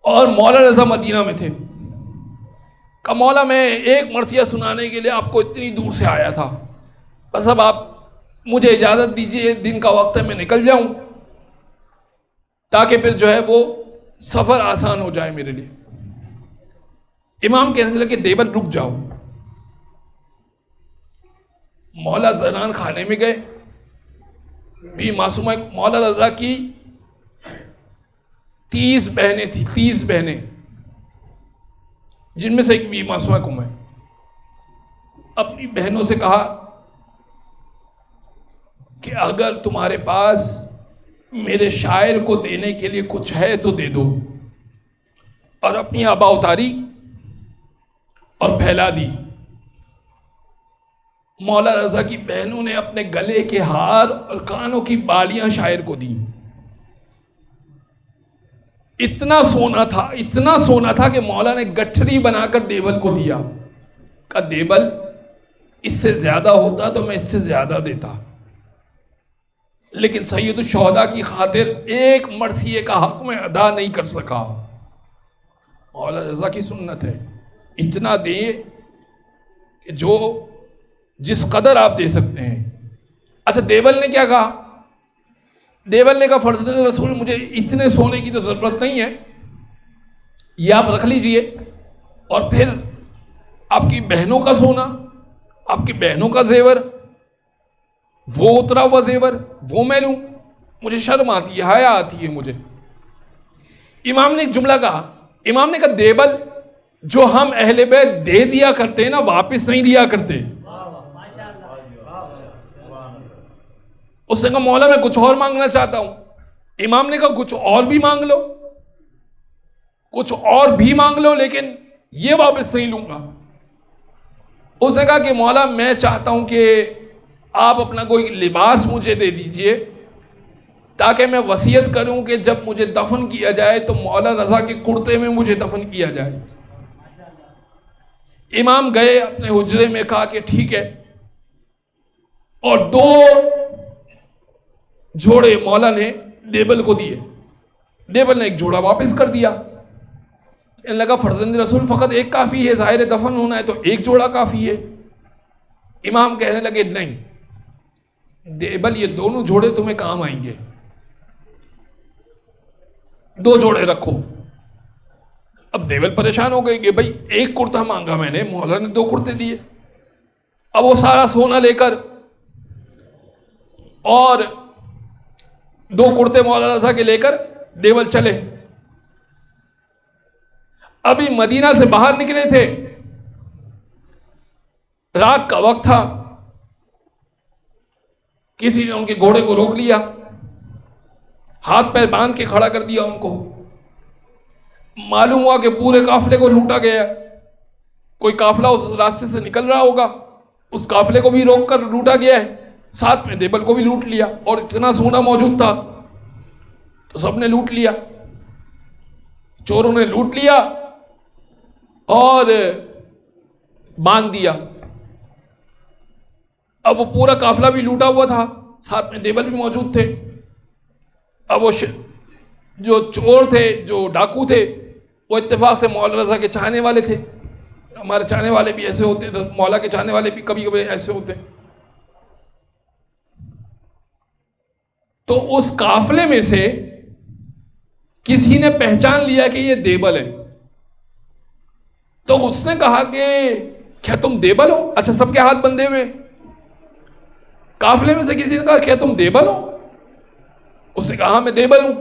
اور مولا رضا مدینہ میں تھے۔ کہ مولا میں ایک مرثیہ سنانے کے لیے آپ کو اتنی دور سے آیا تھا، بس اب آپ مجھے اجازت دیجئے، دن کا وقت ہے، میں نکل جاؤں تاکہ پھر جو ہے وہ سفر آسان ہو جائے میرے لیے۔ امام کہنے لگے دیبل رک جاؤ۔ مولا زنان خانے میں گئے، بی معصومہ مولا رضا کی 30 بہنیں تھیں، 30 بہنیں، جن میں سے ایک بی معصومہ قم ہے۔ اپنی بہنوں سے کہا کہ اگر تمہارے پاس میرے شاعر کو دینے کے لیے کچھ ہے تو دے دو، اور اپنی آبا اتاری اور پھیلا دی۔ مولا رضا کی بہنوں نے اپنے گلے کے ہار اور کانوں کی بالیاں شاعر کو دی۔ اتنا سونا تھا، اتنا سونا تھا کہ مولا نے گٹھری بنا کر دیبل کو دیا۔ کہا دیبل اس سے زیادہ ہوتا تو میں اس سے زیادہ دیتا، لیکن سید الشہداء کی خاطر ایک مرثیے کا حق میں ادا نہیں کر سکا۔ مولا رضا کی سنت ہے اتنا دے کہ جو جس قدر آپ دے سکتے ہیں۔ اچھا دیبل نے کیا کہا؟ دیبل نے کہا فرزند رسول مجھے اتنے سونے کی تو ضرورت نہیں ہے، یہ آپ رکھ لیجئے، اور پھر آپ کی بہنوں کا سونا، آپ کی بہنوں کا زیور، وہ اترا ہوا زیور وہ میں لوں، مجھے شرم آتی ہے، حیا آتی ہے مجھے۔ امام نے ایک جملہ کہا، امام نے کہا دیبل جو ہم اہل بیت دے دیا کرتے ہیں نا واپس نہیں دیا کرتے۔ اس نے کہا مولا میں کچھ اور مانگنا چاہتا ہوں۔ امام نے کہا کچھ اور بھی مانگ لو، کچھ اور بھی مانگ لو، لیکن یہ واپس نہیں لوں گا۔ اس نے کہا کہ مولا میں چاہتا ہوں کہ آپ اپنا کوئی لباس مجھے دے دیجئے تاکہ میں وصیت کروں کہ جب مجھے دفن کیا جائے تو مولا رضا کے کرتے میں مجھے دفن کیا جائے۔ امام گئے اپنے حجرے میں، کہا کہ ٹھیک ہے، اور 2 جوڑے مولا نے دیبل کو دیے۔ دیبل نے ایک جوڑا واپس کر دیا، کہنے لگا فرزند رسول فقط ایک کافی ہے، ظاہر دفن ہونا ہے تو ایک جوڑا کافی ہے۔ امام کہنے لگے نہیں دیبل یہ دونوں جوڑے تمہیں کام آئیں گے، 2 جوڑے رکھو۔ اب دیبل پریشان ہو گئے کہ بھائی ایک کرتا مانگا میں نے، مولا نے 2 کرتے دیے۔ اب وہ سارا سونا لے کر اور 2 کرتے مولا رضا کے لے کر دیبل چلے۔ ابھی مدینہ سے باہر نکلے تھے، رات کا وقت تھا، کسی نے ان کے گھوڑے کو روک لیا، ہاتھ پیر باندھ کے کھڑا کر دیا ان کو۔ معلوم ہوا کہ پورے قافلے کو لوٹا گیا، کوئی قافلہ اس راستے سے نکل رہا ہوگا، اس قافلے کو بھی روک کر لوٹا گیا ہے، ساتھ میں دیبل کو بھی لوٹ لیا، اور اتنا سونا موجود تھا تو سب نے لوٹ لیا، چوروں نے لوٹ لیا اور باندھ دیا۔ اب وہ پورا قافلہ بھی لوٹا ہوا تھا، ساتھ میں دیبل بھی موجود تھے۔ اب وہ جو چور تھے، جو ڈاکو تھے، وہ اتفاق سے مولا رضا کے چاہنے والے تھے۔ ہمارے چاہنے والے بھی ایسے ہوتے، مولا کے چاہنے والے بھی کبھی کبھی ایسے ہوتے۔ تو اس قافلے میں سے کسی نے پہچان لیا کہ یہ دیبل ہے، تو اس نے کہا کہ کیا تم دیبل ہو؟ اچھا، سب کے ہاتھ بندھے ہوئے، قافلے میں سے کسی نے کہا کیا تم دیبل ہو؟ اس نے کہا ہاں میں دیبل ہوں۔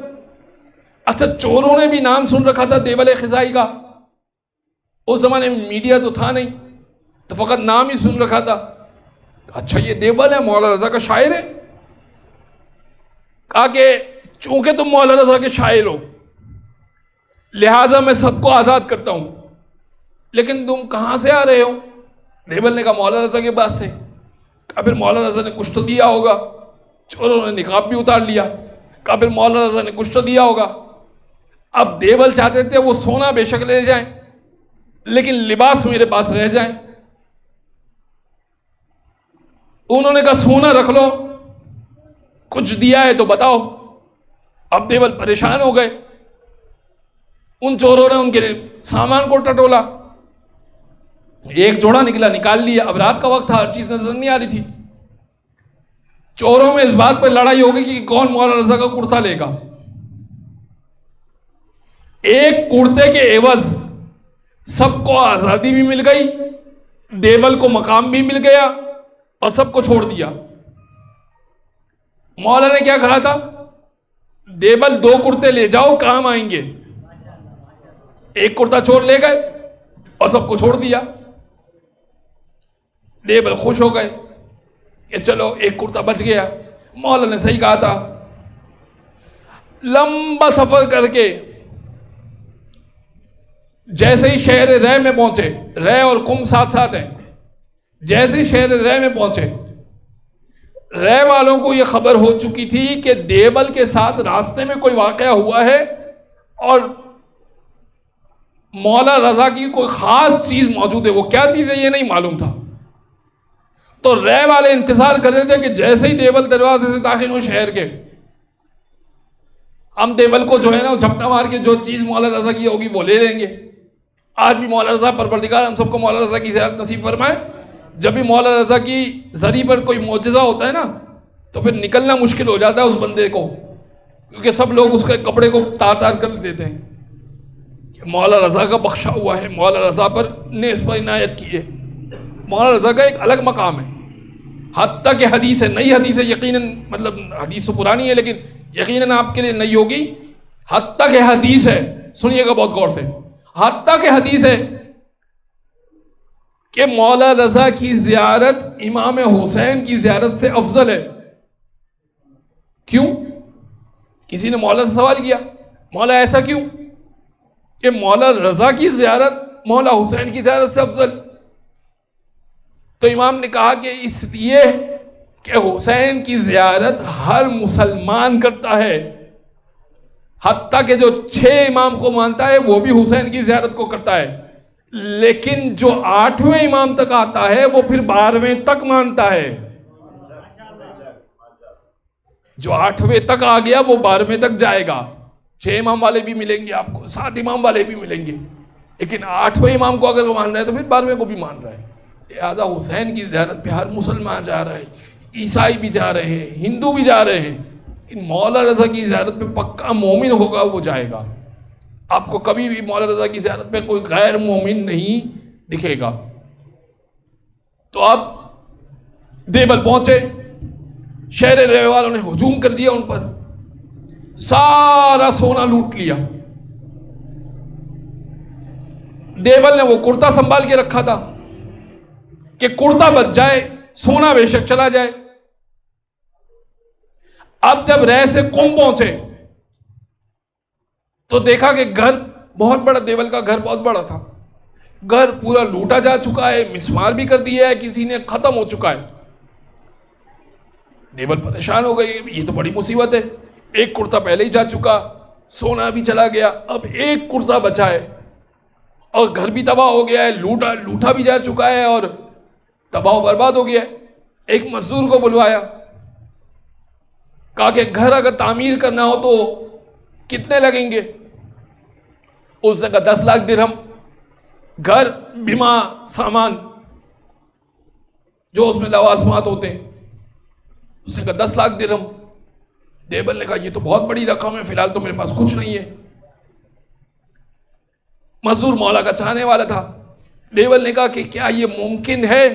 اچھا، چوروں نے بھی نام سن رکھا تھا دیبل خزائی کا، اس زمانے میں میڈیا تو تھا نہیں، تو فقط نام ہی سن رکھا تھا۔ اچھا یہ دیبل ہے، مولا رضا کا شاعر ہے۔ کہا کہ چونکہ تم مولا رضا کے شاعر ہو لہٰذا میں سب کو آزاد کرتا ہوں، لیکن تم کہاں سے آ رہے ہو؟ دیبل نے کہا مولا رضا کے پاس سے۔ کہا پھر مولا رضا نے کچھ تو دیا ہوگا۔ چوروں نے نقاب بھی اتار لیا۔ کہا پھر مولا رضا نے کچھ تو دیا ہوگا۔ اب دیبل چاہتے تھے وہ سونا بے شک لے جائیں لیکن لباس میرے پاس رہ جائیں۔ انہوں نے کہا سونا رکھ لو، کچھ دیا ہے تو بتاؤ۔ اب دیبل پریشان ہو گئے، ان چوروں نے ان کے سامان کو ٹٹولا، ایک جوڑا نکال لیا۔ اب رات کا وقت تھا، ہر چیز نظر نہیں آ رہی تھی۔ چوروں میں اس بات پہ لڑائی ہو گئی کہ کون مولا رضا کا کرتا لے گا۔ ایک کرتے کے عوض سب کو آزادی بھی مل گئی، دیبل کو مقام بھی مل گیا اور سب کو چھوڑ دیا۔ مولا نے کیا کہا تھا؟ دیبل 2 کرتے لے جاؤ، کام آئیں گے۔ ایک کرتا چھوڑ لے گئے اور سب کو چھوڑ دیا۔ دیبل خوش ہو گئے کہ چلو ایک کرتا بچ گیا۔ مولا نے صحیح کہا تھا۔ لمبا سفر کر کے جیسے ہی شہر رے میں پہنچے، رے اور قم ساتھ ساتھ ہیں، جیسے ہی شہر رے میں پہنچے، رے والوں کو یہ خبر ہو چکی تھی کہ دیبل کے ساتھ راستے میں کوئی واقعہ ہوا ہے اور مولا رضا کی کوئی خاص چیز موجود ہے۔ وہ کیا چیز ہے یہ نہیں معلوم تھا۔ تو رے والے انتظار کر رہے تھے کہ جیسے ہی دیبل دروازے سے داخل ہو شہر کے، ہم دیبل کو جو ہے نا جھپٹا مار کے جو چیز مولا رضا کی ہوگی وہ لے لیں گے۔ آج بھی مولا رضا پروردگار ہم سب کو مولا رضا کی زیارت نصیب فرمائے۔ جب بھی مولا رضا کی ذریعے پر کوئی معجزہ ہوتا ہے نا تو پھر نکلنا مشکل ہو جاتا ہے اس بندے کو، کیونکہ سب لوگ اس کے کپڑے کو تار کر دیتے ہیں کہ مولا رضا کا بخشا ہوا ہے، مولا رضا پر نے اس پر عنایت کی ہے۔ مولا رضا کا ایک الگ مقام ہے، حتیٰ کہ حدیث ہے، نئی حدیث ہے یقیناً، مطلب حدیث تو پرانی ہے لیکن یقیناً آپ کے لیے نئی ہوگی۔ حتیٰ کہ حدیث ہے، سنیے گا بہت غور سے، حتیٰ کہ حدیث ہے کہ مولا رضا کی زیارت امام حسین کی زیارت سے افضل ہے۔ کیوں؟ کسی نے مولا سے سوال کیا، مولا ایسا کیوں کہ مولا رضا کی زیارت مولا حسین کی زیارت سے افضل؟ تو امام نے کہا کہ اس لیے کہ حسین کی زیارت ہر مسلمان کرتا ہے، حتیٰ کہ جو 6 امام کو مانتا ہے وہ بھی حسین کی زیارت کو کرتا ہے، لیکن جو 8ویں امام تک آتا ہے وہ پھر 12ویں تک مانتا ہے۔ جو 8ویں تک آ گیا وہ 12ویں تک جائے گا۔ 6 امام والے بھی ملیں گے آپ کو، 7 امام والے بھی ملیں گے، لیکن 8ویں امام کو اگر وہ مان رہا ہے تو پھر 12ویں کو بھی مان رہا ہے۔ لہٰذا حسین کی زیارت پہ ہر مسلمان جا رہا ہے، عیسائی بھی جا رہے ہیں، ہندو بھی جا رہے ہیں، لیکن مولا رضا کی زیارت پہ پکا مومن ہوگا وہ جائے گا۔ آپ کو کبھی بھی مولا رضا کی زیارت پہ کوئی غیر مومن نہیں دکھے گا۔ تو اب دیبل پہنچے، شہر رے والوں نے ہجوم کر دیا ان پر، سارا سونا لوٹ لیا۔ دیبل نے وہ کرتا سنبھال کے رکھا تھا کہ کرتا بچ جائے، سونا بے شک چلا جائے۔ اب جب رے سے قم پہنچے تو دیکھا کہ گھر بہت بڑا، دیبل کا گھر بہت بڑا تھا، گھر پورا لوٹا جا چکا ہے، مسمار بھی کر دیا ہے کسی نے، ختم ہو چکا ہے۔ دیول پریشان ہو گئی، یہ تو بڑی مصیبت ہے، ایک کرتا پہلے ہی جا چکا، سونا بھی چلا گیا، اب ایک کرتا بچا ہے اور گھر بھی تباہ ہو گیا ہے، لوٹا بھی جا چکا ہے اور تباہ و برباد ہو گیا ہے۔ ایک مزدور کو بلوایا، کہا کہ گھر اگر تعمیر کرنا ہو تو کتنے لگیں گے؟ اس نے کہا 10 لاکھ درہم، گھر بیمہ سامان جو اس میں لوازمات ہوتے ہیں، اس نے کہا 10 لاکھ درہم۔ دیبل نے کہا یہ تو بہت بڑی رقم ہے، فی الحال تو میرے پاس کچھ نہیں ہے۔ مزدور مولا کا چاہنے والا تھا، دیبل نے کہا کہ کیا یہ ممکن ہے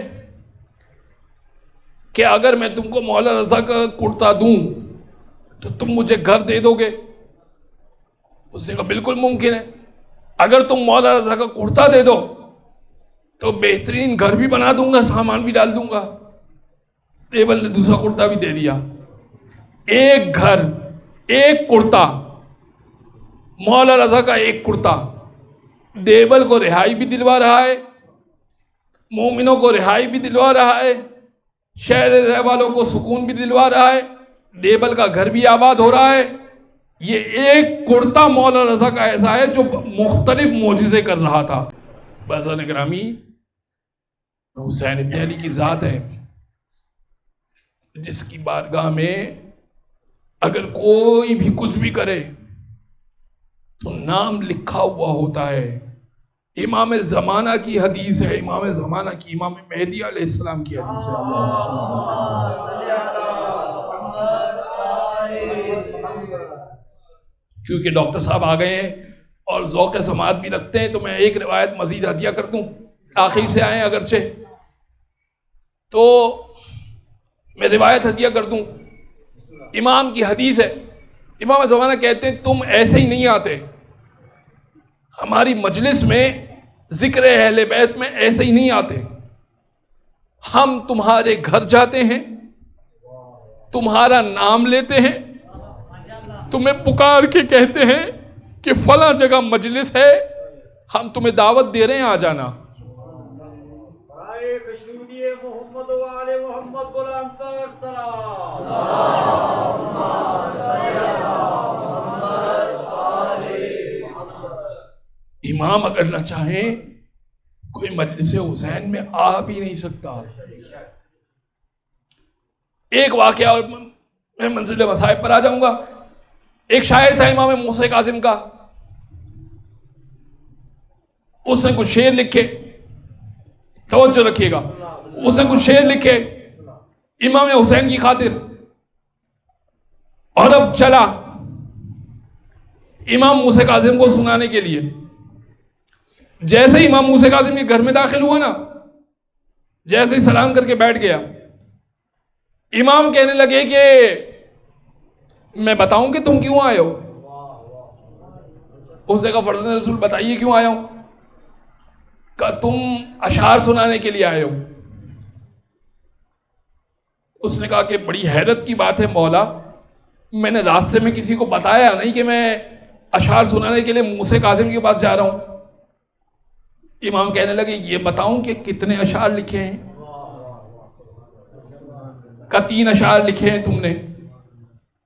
کہ اگر میں تم کو مولا رضا کا کرتا دوں تو تم مجھے گھر دے دو گے؟ اس نے کہا بالکل ممکن ہے، اگر تم مولا رضا کا کرتا دے دو تو بہترین گھر بھی بنا دوں گا، سامان بھی ڈال دوں گا۔ دیبل نے دوسرا کرتا بھی دے دیا، ایک گھر، ایک کرتا، مولا رضا کا ایک کرتا دیبل کو رہائی بھی دلوا رہا ہے، مومنوں کو رہائی بھی دلوا رہا ہے، شہر رہ والوں کو سکون بھی دلوا رہا ہے، دیبل کا گھر بھی آباد ہو رہا ہے۔ یہ ایک کرتا مولا رضا کا ایسا ہے جو مختلف معجزے کر رہا تھا۔ بازار گرامی، حسین ابن علی کی ذات ہے جس کی بارگاہ میں اگر کوئی بھی کچھ بھی کرے تو نام لکھا ہوا ہوتا ہے۔ امام زمانہ کی حدیث ہے، امام زمانہ کی، امام مہدی علیہ السلام کی حدیث ہے۔ کیونکہ ڈاکٹر صاحب آ گئے ہیں اور ذوق سماعت بھی رکھتے ہیں تو میں ایک روایت مزید ہدیہ کر دوں، آخر سے آئیں اگرچہ تو میں روایت ہدیہ کر دوں۔ امام کی حدیث ہے، امام زمانہ کہتے ہیں تم ایسے ہی نہیں آتے، ہماری مجلس میں ذکر اہل بیت میں ایسے ہی نہیں آتے، ہم تمہارے گھر جاتے ہیں، تمہارا نام لیتے ہیں، تمہیں پکار کے کہتے ہیں کہ فلاں جگہ مجلس ہے، ہم تمہیں دعوت دے رہے ہیں، آ جانا۔ محمد وعلى محمد غلام پر سلام۔ امام اگر نہ چاہیں کوئی مجلس حسین میں آ بھی نہیں سکتا۔ ایک واقعہ اور میں منزل مصائب پر آ جاؤں گا۔ ایک شاعر تھا امام موسیٰ کاظم کا، اس نے کچھ شعر لکھے، توجہ رکھیے گا، اس نے کچھ شعر لکھے امام حسین کی خاطر، اور اب چلا امام موسیٰ کاظم کو سنانے کے لیے۔ جیسے ہی امام موسیٰ کاظم کے گھر میں داخل ہوا نا، جیسے ہی سلام کر کے بیٹھ گیا، امام کہنے لگے کہ میں بتاؤں کہ تم کیوں آئے ہو؟ اس نے کہا فرزند رسول بتائیے کیوں آیا ہوں؟ کہا تم اشعار سنانے کے لیے آئے ہو۔ اس نے کہا کہ بڑی حیرت کی بات ہے مولا، میں نے راستے میں کسی کو بتایا نہیں کہ میں اشعار سنانے کے لیے موسیٰ کاظم کے پاس جا رہا ہوں۔ امام کہنے لگے یہ بتاؤں کہ کتنے اشعار لکھے ہیں؟ کہا 3 اشعار لکھے ہیں تم نے۔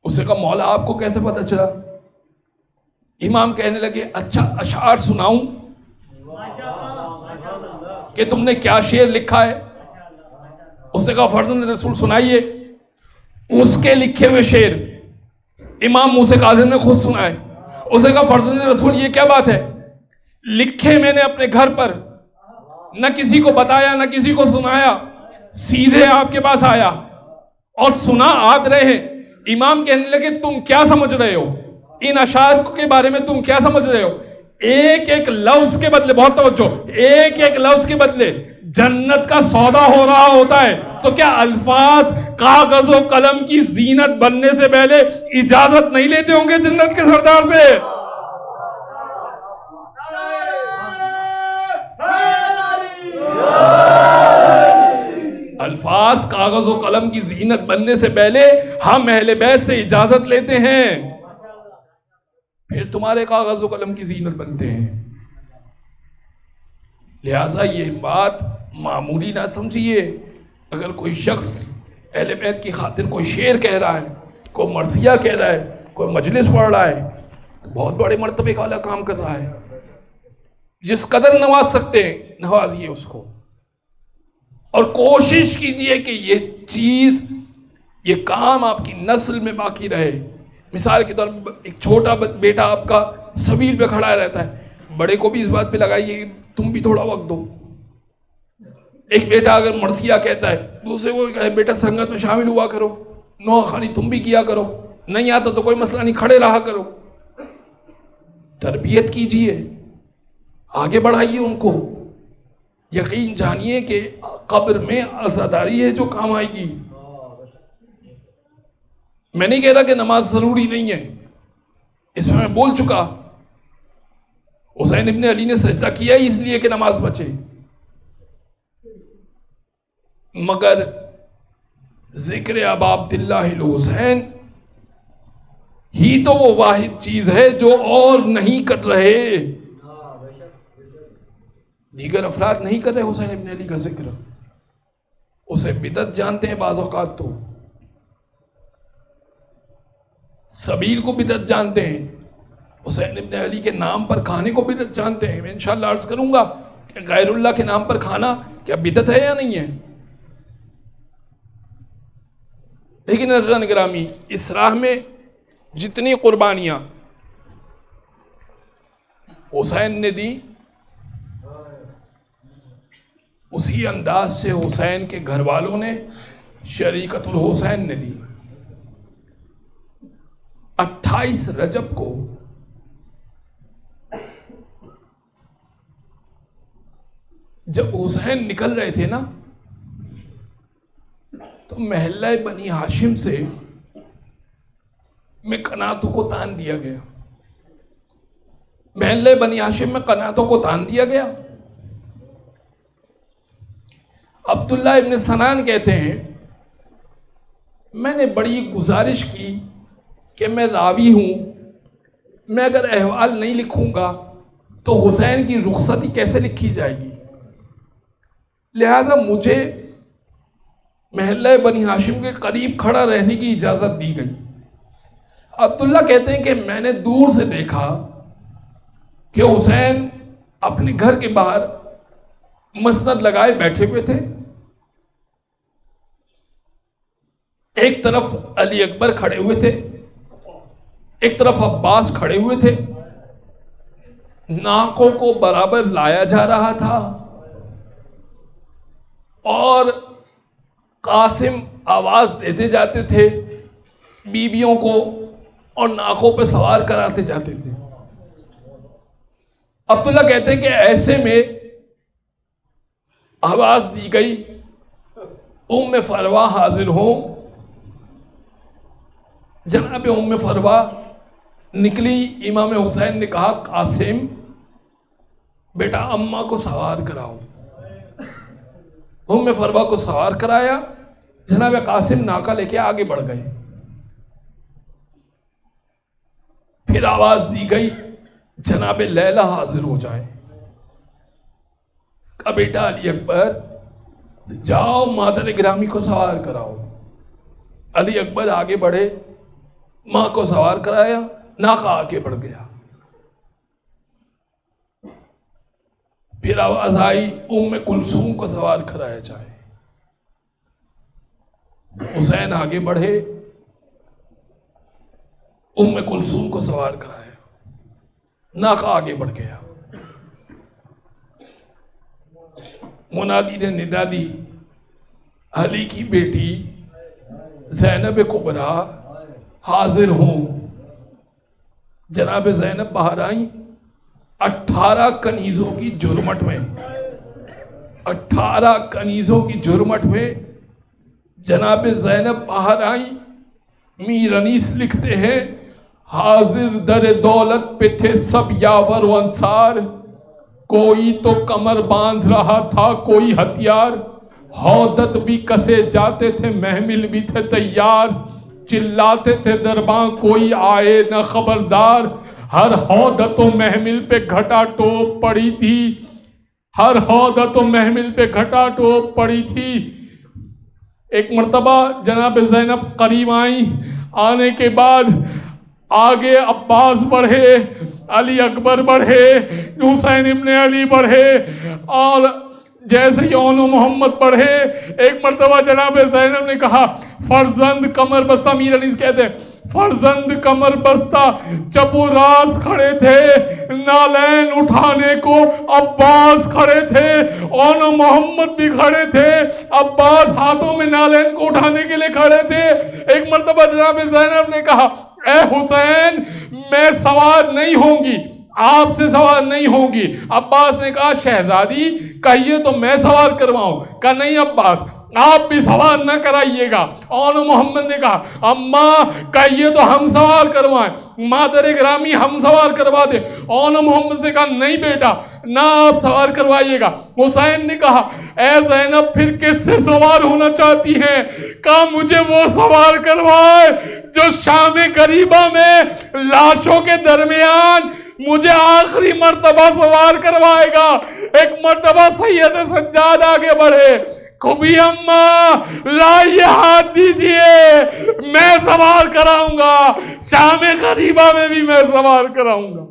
اس نے کہا مولا آپ کو کیسے پتہ چلا؟ امام کہنے لگے اچھا اشعار سناؤں کہ تم نے کیا شعر لکھا ہے؟ اس نے کہا فرزند رسول سنائیے۔ اس کے لکھے ہوئے شعر امام موسیٰ کاظم نے خود سنائے۔ اس نے کہا فرزند رسول یہ کیا بات ہے؟ لکھے میں نے اپنے گھر پر، نہ کسی کو بتایا نہ کسی کو سنایا، سیدھے آپ کے پاس آیا اور سنا آپ رہے ہیں۔ امام کہنے لگے تم کیا سمجھ رہے ہو؟ ان اشعار کے بارے میں تم کیا سمجھ رہے ہو؟ ایک ایک لفظ کے بدلے، بہت توجہ، ایک ایک لفظ کے بدلے جنت کا سودا ہو رہا ہوتا ہے، تو کیا الفاظ کاغذ و قلم کی زینت بننے سے پہلے اجازت نہیں لیتے ہوں گے جنت کے سردار سے؟ الفاظ کاغذ و قلم کی زینت بننے سے پہلے ہم اہل بیت سے اجازت لیتے ہیں، پھر تمہارے کاغذ و قلم کی زینت بنتے ہیں۔ لہٰذا یہ بات معمولی نہ سمجھیے. اگر کوئی شخص اہل بیت کی خاطر کوئی شعر کہہ رہا ہے، کوئی مرثیہ کہہ رہا ہے، کوئی مجلس پڑھ رہا ہے، بہت بڑے مرتبے کا اعلیٰ کام کر رہا ہے. جس قدر نواز سکتے ہیں نوازیے اس کو، اور کوشش کیجیے کہ یہ چیز، یہ کام آپ کی نسل میں باقی رہے. مثال کے طور پر ایک چھوٹا بیٹا آپ کا سبیل پہ کھڑا رہتا ہے، بڑے کو بھی اس بات پہ لگائیے کہ تم بھی تھوڑا وقت دو. ایک بیٹا اگر مرثیہ کہتا ہے، دوسرے کو کہے بیٹا سنگت میں شامل ہوا کرو، نو خانی تم بھی کیا کرو، نہیں آتا تو کوئی مسئلہ نہیں، کھڑے رہا کرو. تربیت کیجیے، آگے بڑھائیے ان کو. یقین جانیے کہ قبر میں عزاداری ہے جو کام آئے گی. میں نہیں کہہ رہا کہ نماز ضروری نہیں ہے، اس میں بول چکا. حسین ابن علی نے سجدہ کیا ہی اس لیے کہ نماز بچے، مگر ذکر ابا عبداللہ الحسین ہی تو وہ واحد چیز ہے جو اور نہیں کر رہے، دیگر افراد نہیں کر رہے حسین ابن علی کا ذکر. اسے بدعت جانتے ہیں بعض اوقات، تو سبیل کو بدعت جانتے ہیں، حسین ابن علی کے نام پر کھانے کو بدعت جانتے ہیں. میں انشاءاللہ عرض کروں گا کہ غیر اللہ کے نام پر کھانا کیا بدعت ہے یا نہیں ہے. لیکن عزیزان گرامی، اس راہ میں جتنی قربانیاں حسین نے دی، اسی انداز سے حسین کے گھر والوں نے، شریکت الحسین نے دی. 28 رجب کو جب حسین نکل رہے تھے نا، تو محلہ بنی ہاشم سے میں قناتوں کو تان دیا گیا. محلہ بنی ہاشم میں قناتوں کو تان دیا گیا. عبداللہ ابن سنان کہتے ہیں میں نے بڑی گزارش کی کہ میں راوی ہوں، میں اگر احوال نہیں لکھوں گا تو حسین کی رخصتی کیسے لکھی جائے گی، لہٰذا مجھے محلہ بنی ہاشم کے قریب کھڑا رہنے کی اجازت دی گئی. عبداللہ کہتے ہیں کہ میں نے دور سے دیکھا کہ حسین اپنے گھر کے باہر مسند لگائے بیٹھے ہوئے تھے. ایک طرف علی اکبر کھڑے ہوئے تھے، ایک طرف عباس کھڑے ہوئے تھے. ناکوں کو برابر لایا جا رہا تھا اور قاسم آواز دیتے جاتے تھے بیویوں کو اور ناکوں پہ سوار کراتے جاتے تھے. عبداللہ کہتے ہیں کہ ایسے میں آواز دی گئی ام فروا حاضر ہو. جناب ام فروا نکلی، امام حسین نے کہا قاسم بیٹا اماں کو سوار کراؤ. ام فروا کو سوار کرایا، جناب قاسم ناکا لے کے آگے بڑھ گئے. پھر آواز دی گئی جناب لیلا حاضر ہو جائیں. کہا بیٹا علی اکبر جاؤ مادر گرامی کو سوار کراؤ. علی اکبر آگے بڑھے، ماں کو سوار کرایا، ناکا آگے بڑھ گیا. پھر آواز آئی ام کلثوم کو سوار کرایا جائے. حسین آگے بڑھے، ام کلثوم کو سوار کرایا، ناکا آگے بڑھ گیا. منادی نے ندا دی علی کی بیٹی زینب کبریٰ حاضر ہوں. جناب زینب باہر آئیں 18 کنیزوں کی جرمٹ میں، 18 کنیزوں کی جرمٹ میں جناب زینب باہر آئیں. میر انیس لکھتے ہیں حاضر در دولت پہ تھے سب یاور و انصار، کوئی تو کمر باندھ رہا تھا کوئی ہتھیار، ہودت بھی کسے جاتے تھے محمل بھی تھے تیار، چلاتے تھے درباں کوئی آئے نہ خبردار، ہر ہودت و محمل پہ گھٹا ٹوپ پڑی تھی، ہر عہدت و محمل پہ گھٹا ٹوپ پڑی تھی۔ ایک مرتبہ جناب زینب قریب آئیں، آنے کے بعد آگے عباس بڑھے، علی اکبر بڑھے، حسین ابن علی بڑھے، اور جیسے ہی اون محمد بڑھے، ایک مرتبہ جناب زینب نے کہا فرزند کمر بستہ، امیر علی کہتے ہیں فرزند کمر بستہ چپ و راست کھڑے تھے، نالین اٹھانے کو عباس کھڑے تھے، اون محمد بھی کھڑے تھے، عباس ہاتھوں میں نالین کو اٹھانے کے لیے کھڑے تھے۔ ایک مرتبہ جناب زینب نے کہا اے حسین میں سوار نہیں ہوں گی، آپ سے سوار نہیں ہوگی۔ عباس نے کہا شہزادی کہیے تو میں سوار کرواؤں؟ کہا نہیں عباس آپ بھی سوار نہ کرائیے گا۔ اور محمد نے کہا اماں کہیے تو ہم سوار کروائیں، مادر گرامی ہم سوار کروا دیں۔ اور محمد سے کہا نہیں بیٹا نہ آپ سوار کروائیے گا۔ حسین نے کہا اے زینب پھر کس سے سوار ہونا چاہتی ہیں؟ کہا مجھے وہ سوار کروائے جو شام قریبہ میں لاشوں کے درمیان مجھے آخری مرتبہ سوار کروائے گا۔ ایک مرتبہ سید سجاد آگے بڑھے، کبھی اماں لائیے ہاتھ دیجئے میں سوار کراؤں گا، شام قریبہ میں بھی میں سوار کراؤں گا۔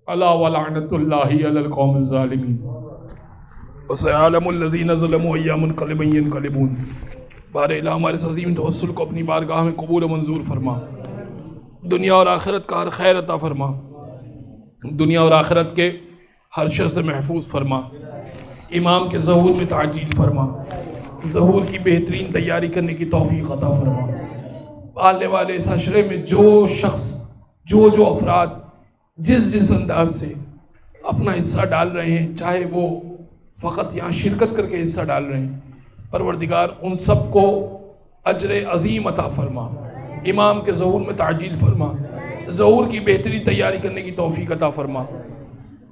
اللہ ولعنت اللہ علی القوم الظالمین وسيعلم الذين ظلموا أيّ منقلب ينقلبون۔ بار الہ ہمارے اس عظیم توسل کو اپنی بارگاہ میں قبول و منظور فرما، دنیا اور آخرت کا ہر خیر عطا فرما، دنیا اور آخرت کے ہر شر سے محفوظ فرما، امام کے ظہور میں تعجیل فرما، ظہور کی بہترین تیاری کرنے کی توفیق عطا فرما۔ آنے والے اس حشرے میں جو شخص جو افراد جس انداز سے اپنا حصہ ڈال رہے ہیں، چاہے وہ فقط یہاں شرکت کر کے حصہ ڈال رہے ہیں، پروردگار ان سب کو اجر عظیم عطا فرما، امام کے ظہور میں تعجیل فرما، ظہور کی بہتری تیاری کرنے کی توفیق عطا فرما۔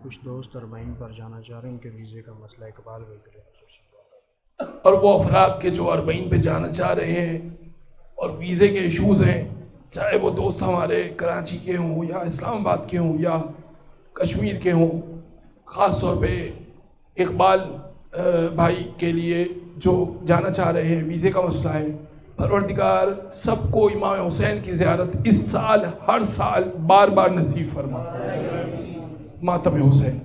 کچھ دوست اربعین پر جانا چاہ رہے ہیں، ان کے ویزے کا مسئلہ اقبال وغیرہ اور وہ افراد کے جو اربعین پہ جانا چاہ رہے ہیں اور ویزے کے ایشوز ہیں، چاہے وہ دوست ہمارے کراچی کے ہوں یا اسلام آباد کے ہوں یا کشمیر کے ہوں، خاص طور پہ اقبال بھائی کے لیے جو جانا چاہ رہے ہیں، ویزے کا مسئلہ ہے، پروردگار سب کو امام حسین کی زیارت اس سال ہر سال بار بار نصیب فرما۔ ماتم حسین۔